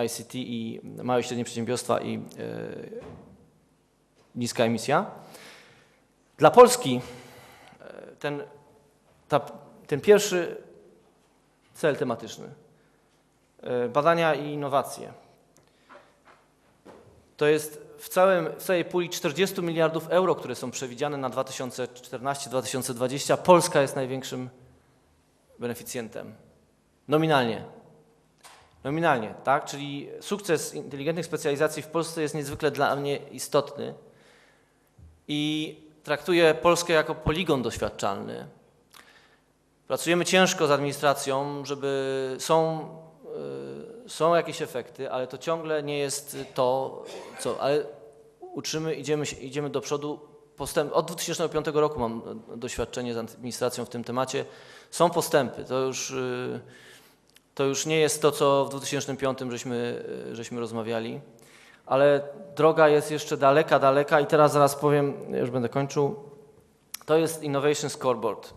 ICT i małe i średnie przedsiębiorstwa i niska emisja. Dla Polski ten pierwszy cel tematyczny, badania i innowacje, to jest w całej puli 40 miliardów euro, które są przewidziane na 2014-2020. Polska jest największym beneficjentem. Nominalnie, tak? Czyli sukces inteligentnych specjalizacji w Polsce jest niezwykle dla mnie istotny i traktuję Polskę jako poligon doświadczalny. Pracujemy ciężko z administracją, są jakieś efekty, ale to ciągle nie jest to, ale idziemy do przodu. Od 2005 roku mam doświadczenie z administracją w tym temacie. Są postępy, to już nie jest to, co w 2005 żeśmy rozmawiali, ale droga jest jeszcze daleka i teraz zaraz powiem, już będę kończył, to jest Innovation Scoreboard.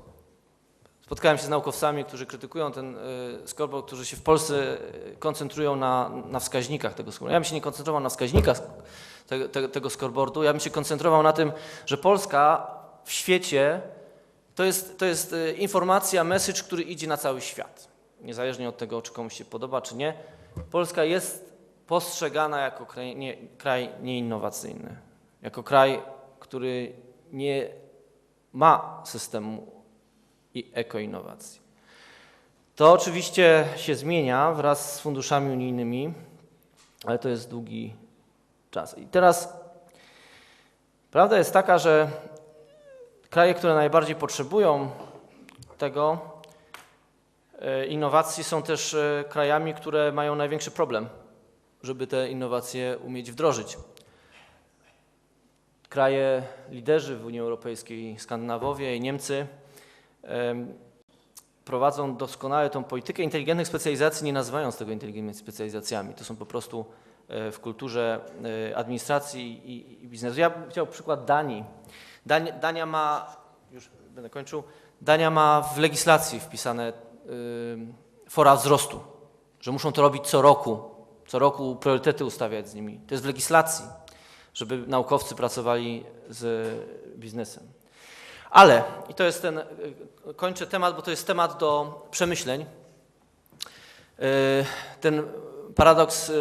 Spotkałem się z naukowcami, którzy krytykują ten scoreboard, którzy się w Polsce koncentrują na wskaźnikach tego scoreboardu. Ja bym się nie koncentrował na wskaźnikach tego scoreboardu, ja bym się koncentrował na tym, że Polska w świecie to jest informacja, message, który idzie na cały świat. Niezależnie od tego, czy komuś się podoba, czy nie. Polska jest postrzegana jako kraj nieinnowacyjny, jako kraj, który nie ma systemu i ekoinnowacji. To oczywiście się zmienia wraz z funduszami unijnymi, ale to jest długi czas. I teraz prawda jest taka, że kraje, które najbardziej potrzebują tego innowacji, są też krajami, które mają największy problem, żeby te innowacje umieć wdrożyć. Kraje liderzy w Unii Europejskiej, Skandynawowie i Niemcy prowadzą doskonale tą politykę inteligentnych specjalizacji, nie nazywając tego inteligentnymi specjalizacjami. To są po prostu w kulturze administracji i biznesu. Ja bym chciał przykład Danii. Dania ma, już będę kończył, Dania ma w legislacji wpisane fora wzrostu, że muszą to robić co roku priorytety ustawiać z nimi. To jest w legislacji, żeby naukowcy pracowali z biznesem. Ale, i to jest kończę temat, bo to jest temat do przemyśleń, ten paradoks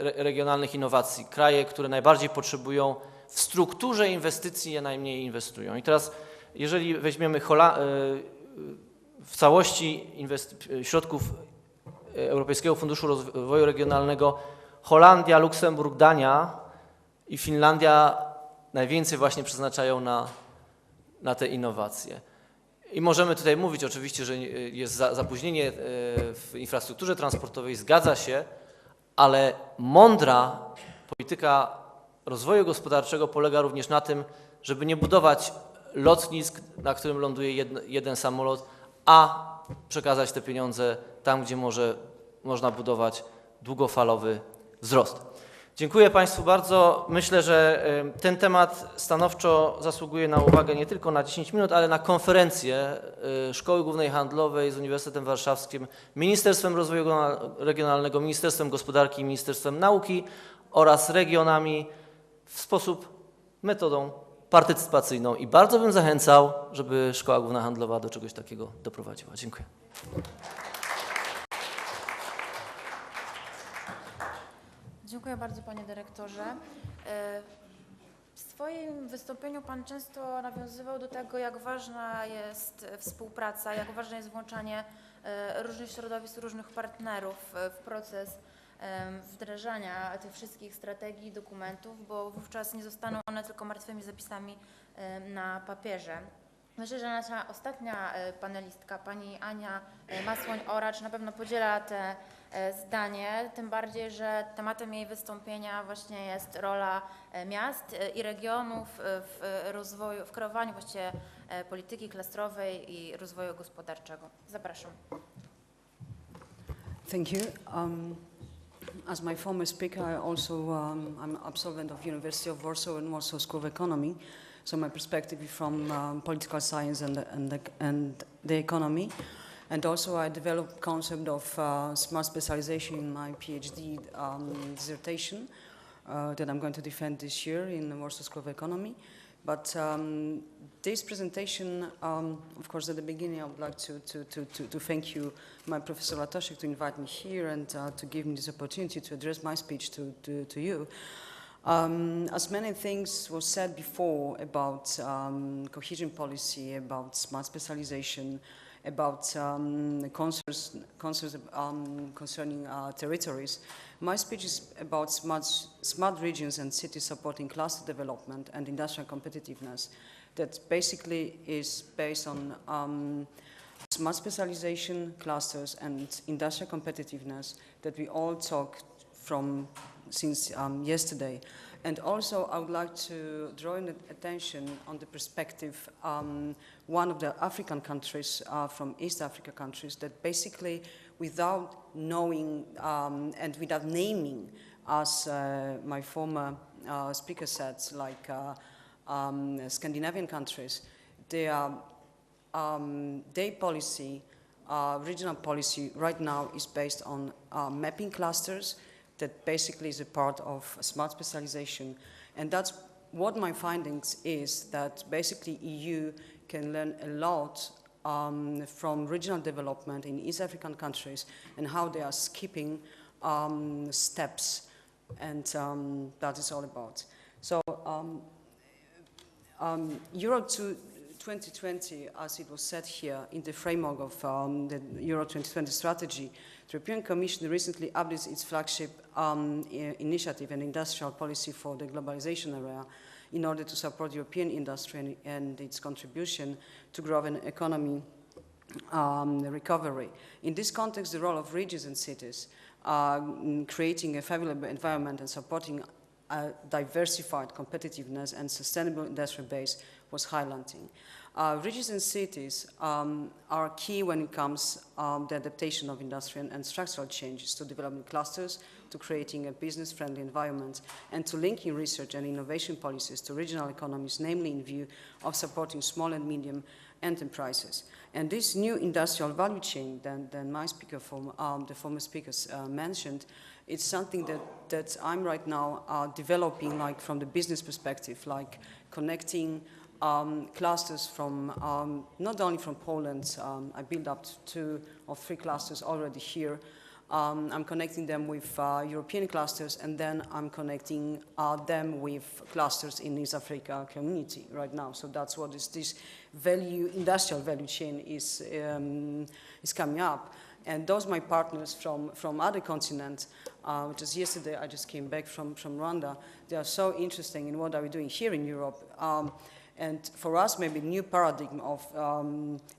regionalnych innowacji. Kraje, które najbardziej potrzebują w strukturze inwestycji, je najmniej inwestują. I teraz, jeżeli weźmiemy w całości środków Europejskiego Funduszu Rozwoju Regionalnego, Holandia, Luksemburg, Dania i Finlandia najwięcej właśnie przeznaczają na te innowacje. I możemy tutaj mówić oczywiście, że jest zapóźnienie w infrastrukturze transportowej, zgadza się, ale mądra polityka rozwoju gospodarczego polega również na tym, żeby nie budować lotnisk, na którym ląduje jeden samolot, a przekazać te pieniądze tam, gdzie można budować długofalowy wzrost. Dziękuję Państwu bardzo. Myślę, że ten temat stanowczo zasługuje na uwagę nie tylko na 10 minut, ale na konferencję Szkoły Głównej Handlowej z Uniwersytetem Warszawskim, Ministerstwem Rozwoju Regionalnego, Ministerstwem Gospodarki, Ministerstwem Nauki oraz regionami w sposób, metodą partycypacyjną. I bardzo bym zachęcał, żeby Szkoła Główna Handlowa do czegoś takiego doprowadziła. Dziękuję. Dziękuję bardzo, panie dyrektorze. W swoim wystąpieniu pan często nawiązywał do tego, jak ważna jest współpraca, jak ważne jest włączanie różnych środowisk, różnych partnerów w proces wdrażania tych wszystkich strategii i dokumentów, bo wówczas nie zostaną one tylko martwymi zapisami na papierze. Myślę, że nasza ostatnia panelistka, pani Ania Masłoń-Oracz, na pewno podziela te zdanie, tym bardziej, że tematem jej wystąpienia właśnie jest rola miast i regionów w rozwoju, w kreowaniu właściwie polityki klastrowej i rozwoju gospodarczego. Zapraszam. Thank you. As my former speaker, I'm absolvent of University of Warsaw and Warsaw School of Economy. So my perspective is from political science and the economy. And also I developed concept of smart specialization in my PhD dissertation that I'm going to defend this year in the Warsaw School of Economy. But this presentation, of course, at the beginning, I would like to thank you, my Professor Latashek, to invite me here and to give me this opportunity to address my speech to you. As many things were said before about cohesion policy, about smart specialization, about concerns concerning territories, my speech is about smart regions and cities supporting cluster development and industrial competitiveness that basically is based on smart specialization, clusters, and industrial competitiveness that we all talk from since yesterday. And also I would like to draw in attention on the perspective one of the African countries, from East Africa countries, that basically without knowing and without naming, as my former speaker said, like Scandinavian countries, their policy, regional policy right now is based on mapping clusters that basically is a part of smart specialization. And that's what my findings is, that basically EU can learn a lot from regional development in East African countries and how they are skipping steps, and that is all about. So Euro 2020, as it was said here, in the framework of the Euro 2020 strategy, the European Commission recently updated its flagship initiative and industrial policy for the globalization area in order to support European industry and its contribution to growth and economy recovery. In this context, the role of regions and cities creating a favorable environment and supporting a diversified competitiveness and sustainable industrial base was highlighting. Regions and cities are key when it comes to the adaptation of industrial and structural changes to developing clusters, to creating a business-friendly environment, and to linking research and innovation policies to regional economies, namely in view of supporting small and medium enterprises. And this new industrial value chain that my speaker, the former speakers mentioned, it's something that I'm right now developing, like from the business perspective, like connecting clusters from, not only from Poland. I built up 2 or 3 clusters already here. I'm connecting them with European clusters, and then I'm connecting them with clusters in East Africa community right now. So that's what this industrial value chain is coming up. And those my partners from other continents, just yesterday I just came back from Rwanda. They are so interesting in what are we doing here in Europe. And for us, maybe new paradigm of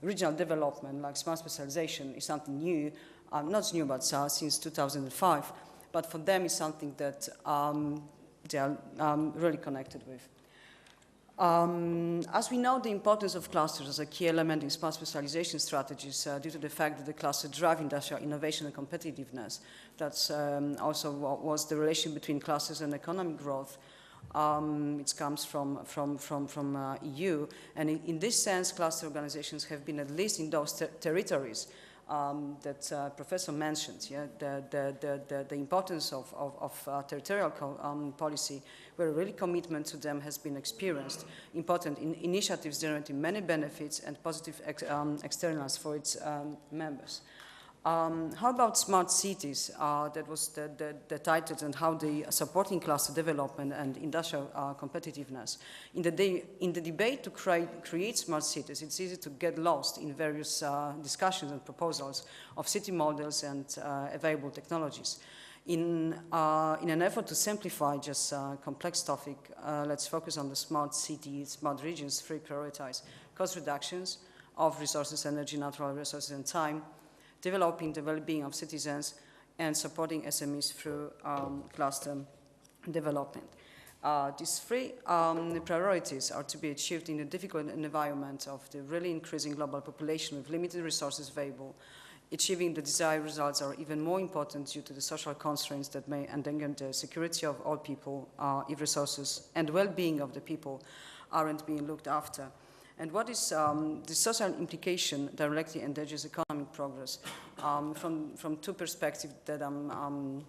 regional development, like smart specialization, is something new. Not new, but since 2005. But for them, it's something that they are really connected with. As we know, the importance of clusters as a key element in smart specialization strategies due to the fact that the cluster drive industrial innovation and competitiveness. That's also what was the relation between clusters and economic growth. It comes from EU, and in this sense, cluster organizations have been, at least in those territories that Professor mentioned, yeah, the importance of territorial policy, where really commitment to them has been experienced. Important initiatives generating many benefits and positive externals for its members. How about smart cities? That was the title, and how the supporting cluster development and industrial competitiveness. In the debate to create smart cities, it's easy to get lost in various discussions and proposals of city models and available technologies. In an effort to simplify just a complex topic, let's focus on the smart city, smart regions, three prioritize: cost reductions of resources, energy, natural resources, and time, developing the well-being of citizens, and supporting SMEs through cluster development. These three priorities are to be achieved in a difficult environment of the really increasing global population with limited resources available. Achieving the desired results are even more important due to the social constraints that may endanger the security of all people if resources and well-being of the people aren't being looked after. And what is the social implication directly endangers economic progress? From two perspectives that I'm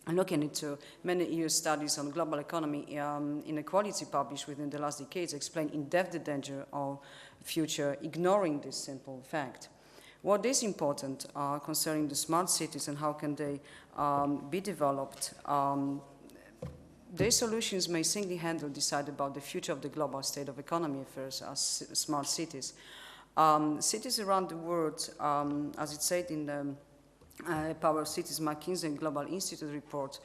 looking into, many EU studies on global economy inequality published within the last decades explain in depth the danger of future ignoring this simple fact. What is important concerning the smart cities and how can they be developed? Their solutions may single-handedly decide about the future of the global state of economy affairs as smart cities. Cities around the world, as it said in the Power of Cities McKinsey Global Institute report,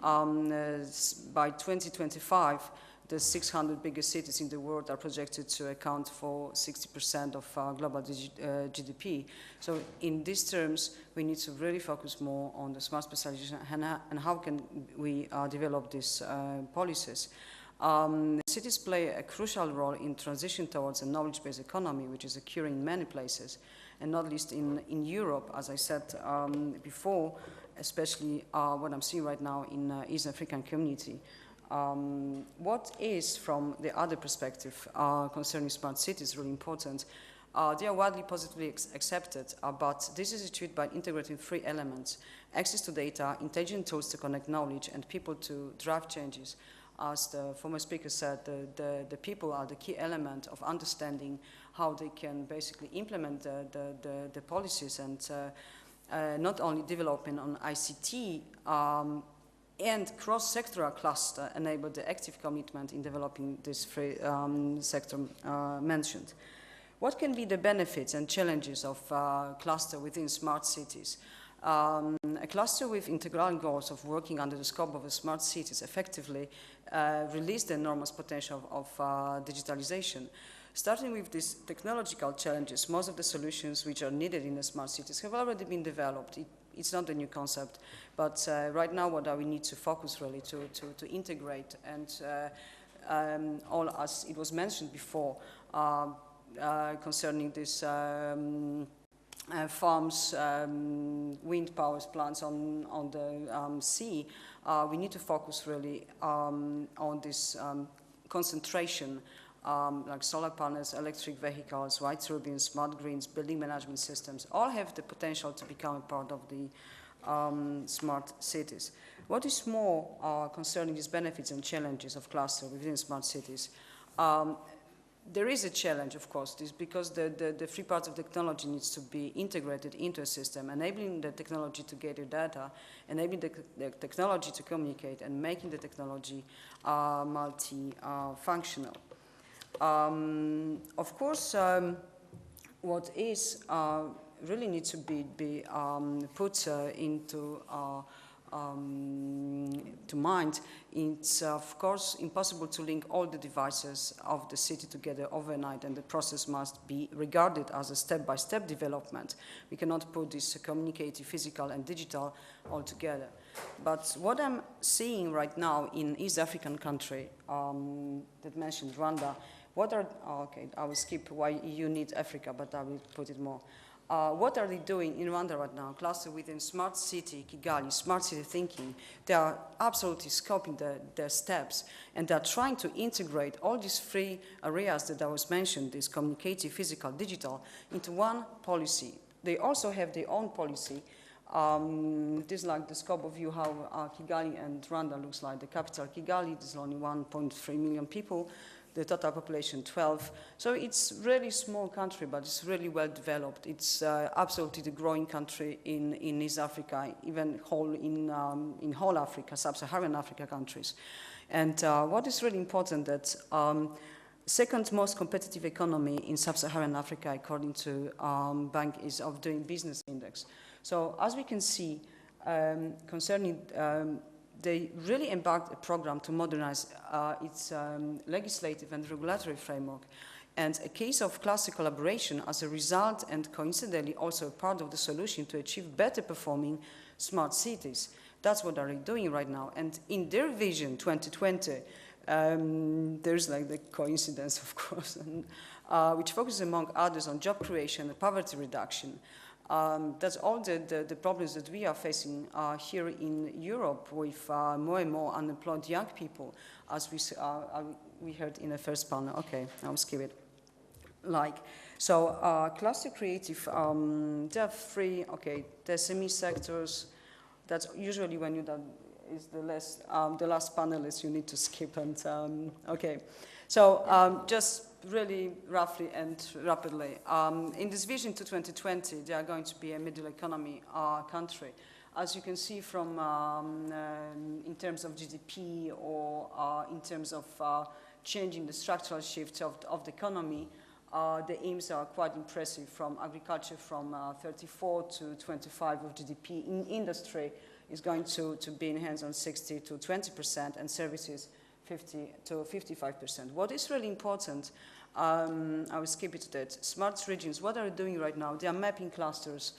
by 2025, the 600 biggest cities in the world are projected to account for 60% of global GDP. So in these terms, we need to really focus more on the smart specialization and how can we develop these policies. Cities play a crucial role in transition towards a knowledge-based economy, which is occurring in many places, and not least in Europe, as I said before, especially what I'm seeing right now in East African community. What is, from the other perspective concerning smart cities, really important? They are widely positively accepted, but this is achieved by integrating three elements: access to data, intelligent tools to connect knowledge, and people to drive changes. As the former speaker said, the people are the key element of understanding how they can basically implement the policies, and not only developing on ICT, and cross-sectoral cluster enable the active commitment in developing this three sector mentioned. What can be the benefits and challenges of cluster within smart cities? A cluster with integral goals of working under the scope of a smart cities effectively release the enormous potential of digitalization. Starting with these technological challenges, most of the solutions which are needed in the smart cities have already been developed. It's not a new concept, but right now what we need to focus really to integrate, and all, as it was mentioned before, concerning these farms, wind power plants on the sea, we need to focus really on this concentration, like solar panels, electric vehicles, white turbines, smart grids, building management systems, all have the potential to become a part of the smart cities. What is more concerning these benefits and challenges of cluster within smart cities? There is a challenge, of course, this because the three parts of technology needs to be integrated into a system, enabling the technology to gather data, enabling the technology to communicate, and making the technology multi-functional. Of course, what is really needs to be put into to mind, it's of course impossible to link all the devices of the city together overnight, and the process must be regarded as a step-by-step development. We cannot put this communicative, physical and digital all together. But what I'm seeing right now in East African country that mentioned Rwanda, okay, I will skip why you need Africa, but I will put it more. What are they doing in Rwanda right now? Cluster within smart city, Kigali, smart city thinking. They are absolutely scoping their steps, and they're trying to integrate all these three areas that I was mentioned, this communicative, physical, digital, into one policy. They also have their own policy. This is like the scope of view how Kigali and Rwanda looks like. The capital Kigali, there's only 1.3 million people. The total population 12. So it's really small country, but it's really well developed. It's absolutely the growing country in East Africa, even in whole Africa, sub-Saharan Africa countries. And what is really important that second most competitive economy in sub-Saharan Africa, according to Bank is of Doing Business Index. So as we can see, concerning they really embarked a program to modernize its legislative and regulatory framework. And a case of cluster collaboration as a result, and coincidentally also a part of the solution to achieve better performing smart cities. That's what they're doing right now. And in their vision 2020, there's like the coincidence, of course, and, which focuses among others on job creation and poverty reduction. That's all the problems that we are facing here in Europe with more and more unemployed young people, as we heard in the first panel. Okay, I'll skip it. Cluster creative, there are three, okay, the SME sectors. That's usually when you is the last panelist you need to skip, and okay. So just really roughly and rapidly, in this vision to 2020, they are going to be a middle economy country. As you can see from in terms of GDP or in terms of changing the structural shift of the economy, the aims are quite impressive, from agriculture from 34 to 25 of GDP. In industry is going to be enhanced on 60 to 20%, and services 50 to 55%. What is really important, I will skip it that, smart regions, what are they doing right now? They are mapping clusters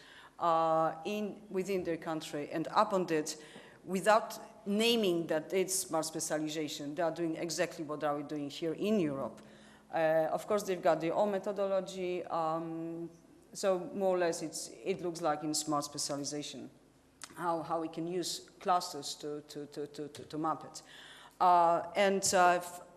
within their country, and upon that, without naming that it's smart specialization, they are doing exactly what are we doing here in Europe. Of course, they've got their own methodology, so more or less it looks like in smart specialization, how we can use clusters to map it.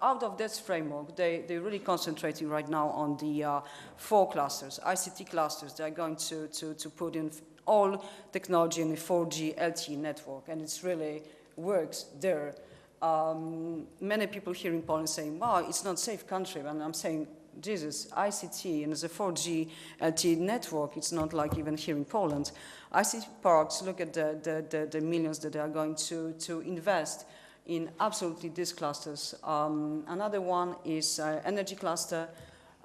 Out of this framework, they're really concentrating right now on the 4 clusters, ICT clusters. They're going to put in all technology in the 4G LTE network, and it's really works there. Many people here in Poland saying, wow, it's not a safe country, and I'm saying, Jesus, ICT and the 4G LTE network, it's not like even here in Poland. ICT parks, look at the millions that they are going to invest in absolutely these clusters. Another one is energy cluster.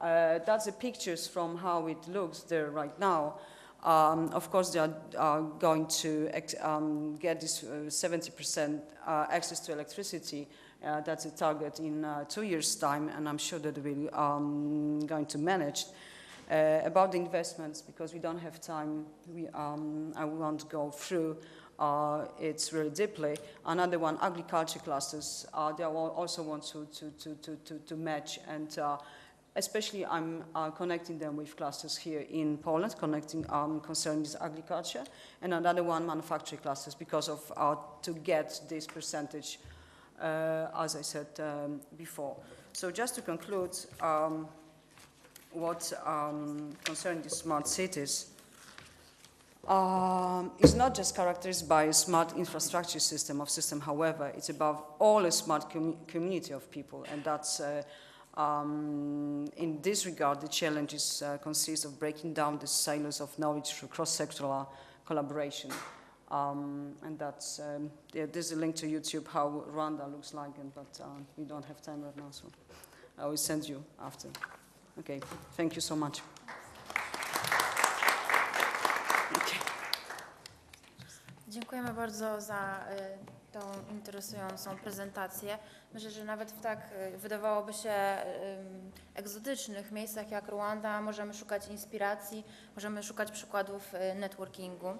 That's the pictures from how it looks there right now. Of course, they are going to get this 70% access to electricity. That's a target in 2 years' time, and I'm sure that we're going to manage. About the investments, because we don't have time, I won't go through. It's really deeply. Another one, agriculture clusters. They also want to match, and especially I'm connecting them with clusters here in Poland, concerning this agriculture, and another one, manufacturing clusters, because of to get this percentage, as I said before. So just to conclude, what concerning the smart cities, it's not just characterized by a smart infrastructure system, however, it's above all a smart community of people, and that's in this regard, the challenges consist of breaking down the silos of knowledge through cross-sectoral collaboration. And that's, there's a link to YouTube how Rwanda looks like, but we don't have time right now, so I will send you after. Okay, thank you so much. Dziękujemy bardzo za tą interesującą prezentację. Myślę, że nawet w tak wydawałoby się egzotycznych miejscach jak Rwanda możemy szukać inspiracji, możemy szukać przykładów networkingu.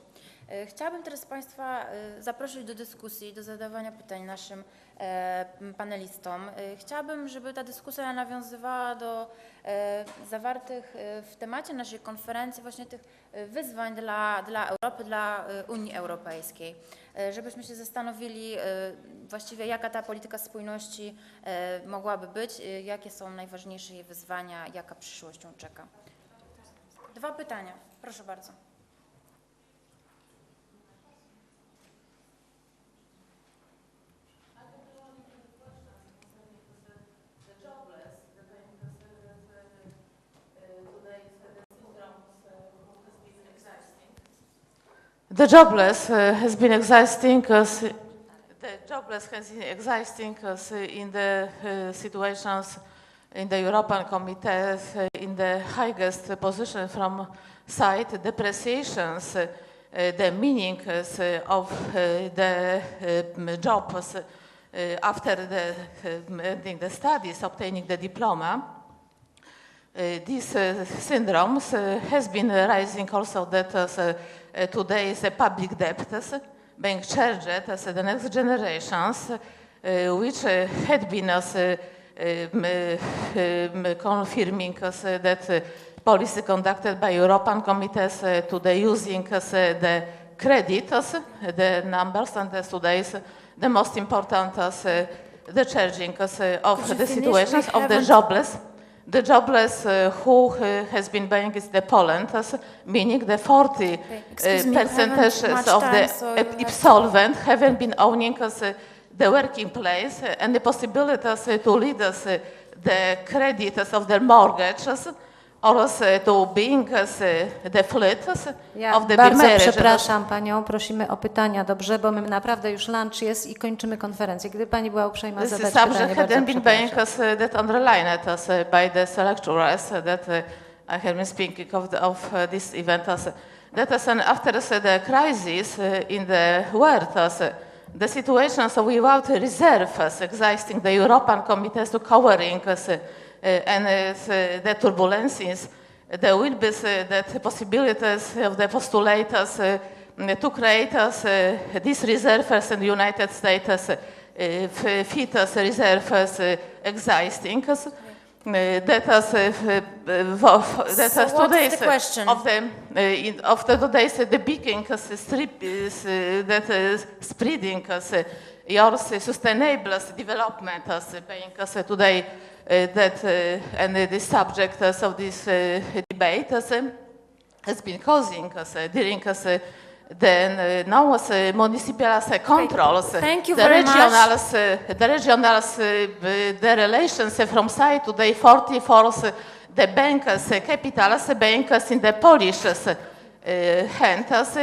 Chciałabym teraz Państwa zaprosić do dyskusji, do zadawania pytań naszym panelistom. Chciałabym, żeby ta dyskusja nawiązywała do zawartych w temacie naszej konferencji właśnie tych wyzwań dla Europy, dla Unii Europejskiej. Żebyśmy się zastanowili właściwie, jaka ta polityka spójności mogłaby być, jakie są najważniejsze jej wyzwania, jaka przyszłość ją czeka. 2 pytania, proszę bardzo. The jobless has been existing in the situations in the European Committee in the highest position from side depreciations, the meaning of the jobs after ending the studies, obtaining the diploma. These syndromes has been rising also that today is a public debt being charged as the next generations, which had been confirming that policy conducted by European committees today using the credit, the numbers, and today's the most important the charging of the situations of the jobless. The jobless who has been buying is the Poland, meaning the 40% of the absolvent haven't been owning the working place and the possibilities to lead the credit of their mortgages or to being the fleet of the Bardzo marriage. przepraszam Panią, prosimy o pytania, dobrze, bo my naprawdę już lunch jest i kończymy konferencję. Gdyby Pani była uprzejma zadać pytanie, subject bardzo hadn't been being przepraszam. that underlined by the lecturers that I have been speaking of this event after the crisis in the world the situations without reserves existing the European committees to covering and the turbulences, there will be the possibilities of the postulators to create these reserves in the United States, fit reserves existing. That is today's the beginning that spreading your sustainable development being today that and the subject of this debate has been causing during the now municipal controls, Thank you the very regionals, the relations from side to the 44 the banks, capitals, banks in the Polish hands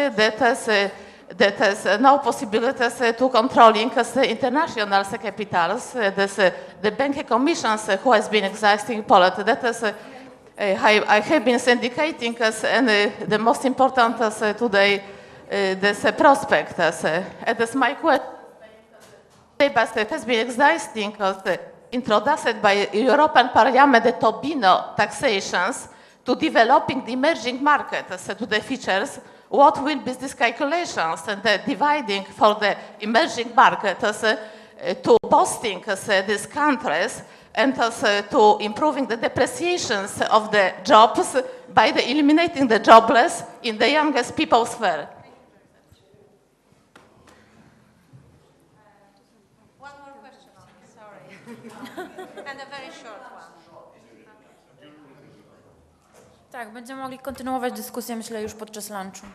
that has no possibilities to controlling international capitals. The banking commissions who has been existing in Poland. That is, I have been indicating and the most important today this prospect. It is my question. But it has been existing introduced by European Parliament the Tobino taxations to developing the emerging markets to the features. What will be these calculations and the dividing for the emerging markets to boosting these countries and to improving the depreciations of the jobs by the eliminating the jobless in the youngest people's sphere? One more question, sorry. And a very short one. Tak, będziemy mogli kontynuować dyskusję, myślę, już podczas lunchu.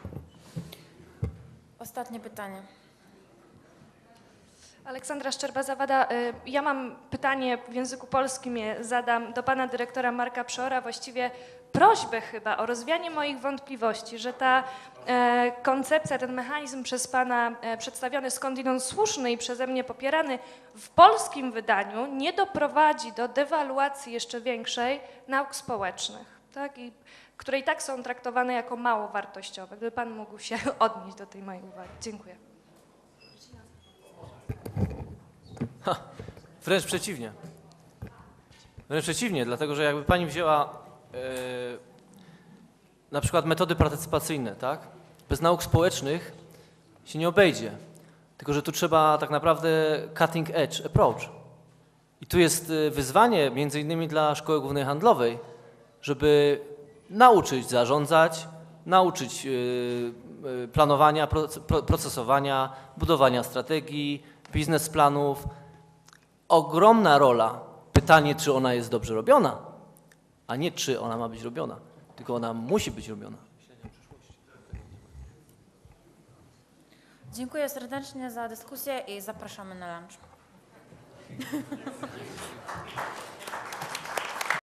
Ostatnie pytanie. Aleksandra Szczerba-Zawada. Ja mam pytanie w języku polskim, je zadam do pana dyrektora Marka Przora, właściwie prośbę chyba o rozwianie moich wątpliwości, że ta koncepcja, ten mechanizm przez pana przedstawiony skądinąd słuszny i przeze mnie popierany w polskim wydaniu nie doprowadzi do dewaluacji jeszcze większej nauk społecznych. Tak? I które i tak są traktowane jako mało wartościowe. Gdyby Pan mógł się odnieść do tej mojej uwagi. Dziękuję. Wręcz przeciwnie. Wręcz przeciwnie, dlatego że jakby Pani wzięła na przykład metody partycypacyjne, tak? Bez nauk społecznych się nie obejdzie. Tylko że tu trzeba tak naprawdę cutting edge approach. I tu jest wyzwanie między innymi dla Szkoły Głównej Handlowej, żeby nauczyć zarządzać, nauczyć planowania, procesowania, budowania strategii, biznesplanów. Ogromna rola. Pytanie, czy ona jest dobrze robiona, a nie czy ona ma być robiona, tylko ona musi być robiona. Dziękuję serdecznie za dyskusję i zapraszamy na lunch.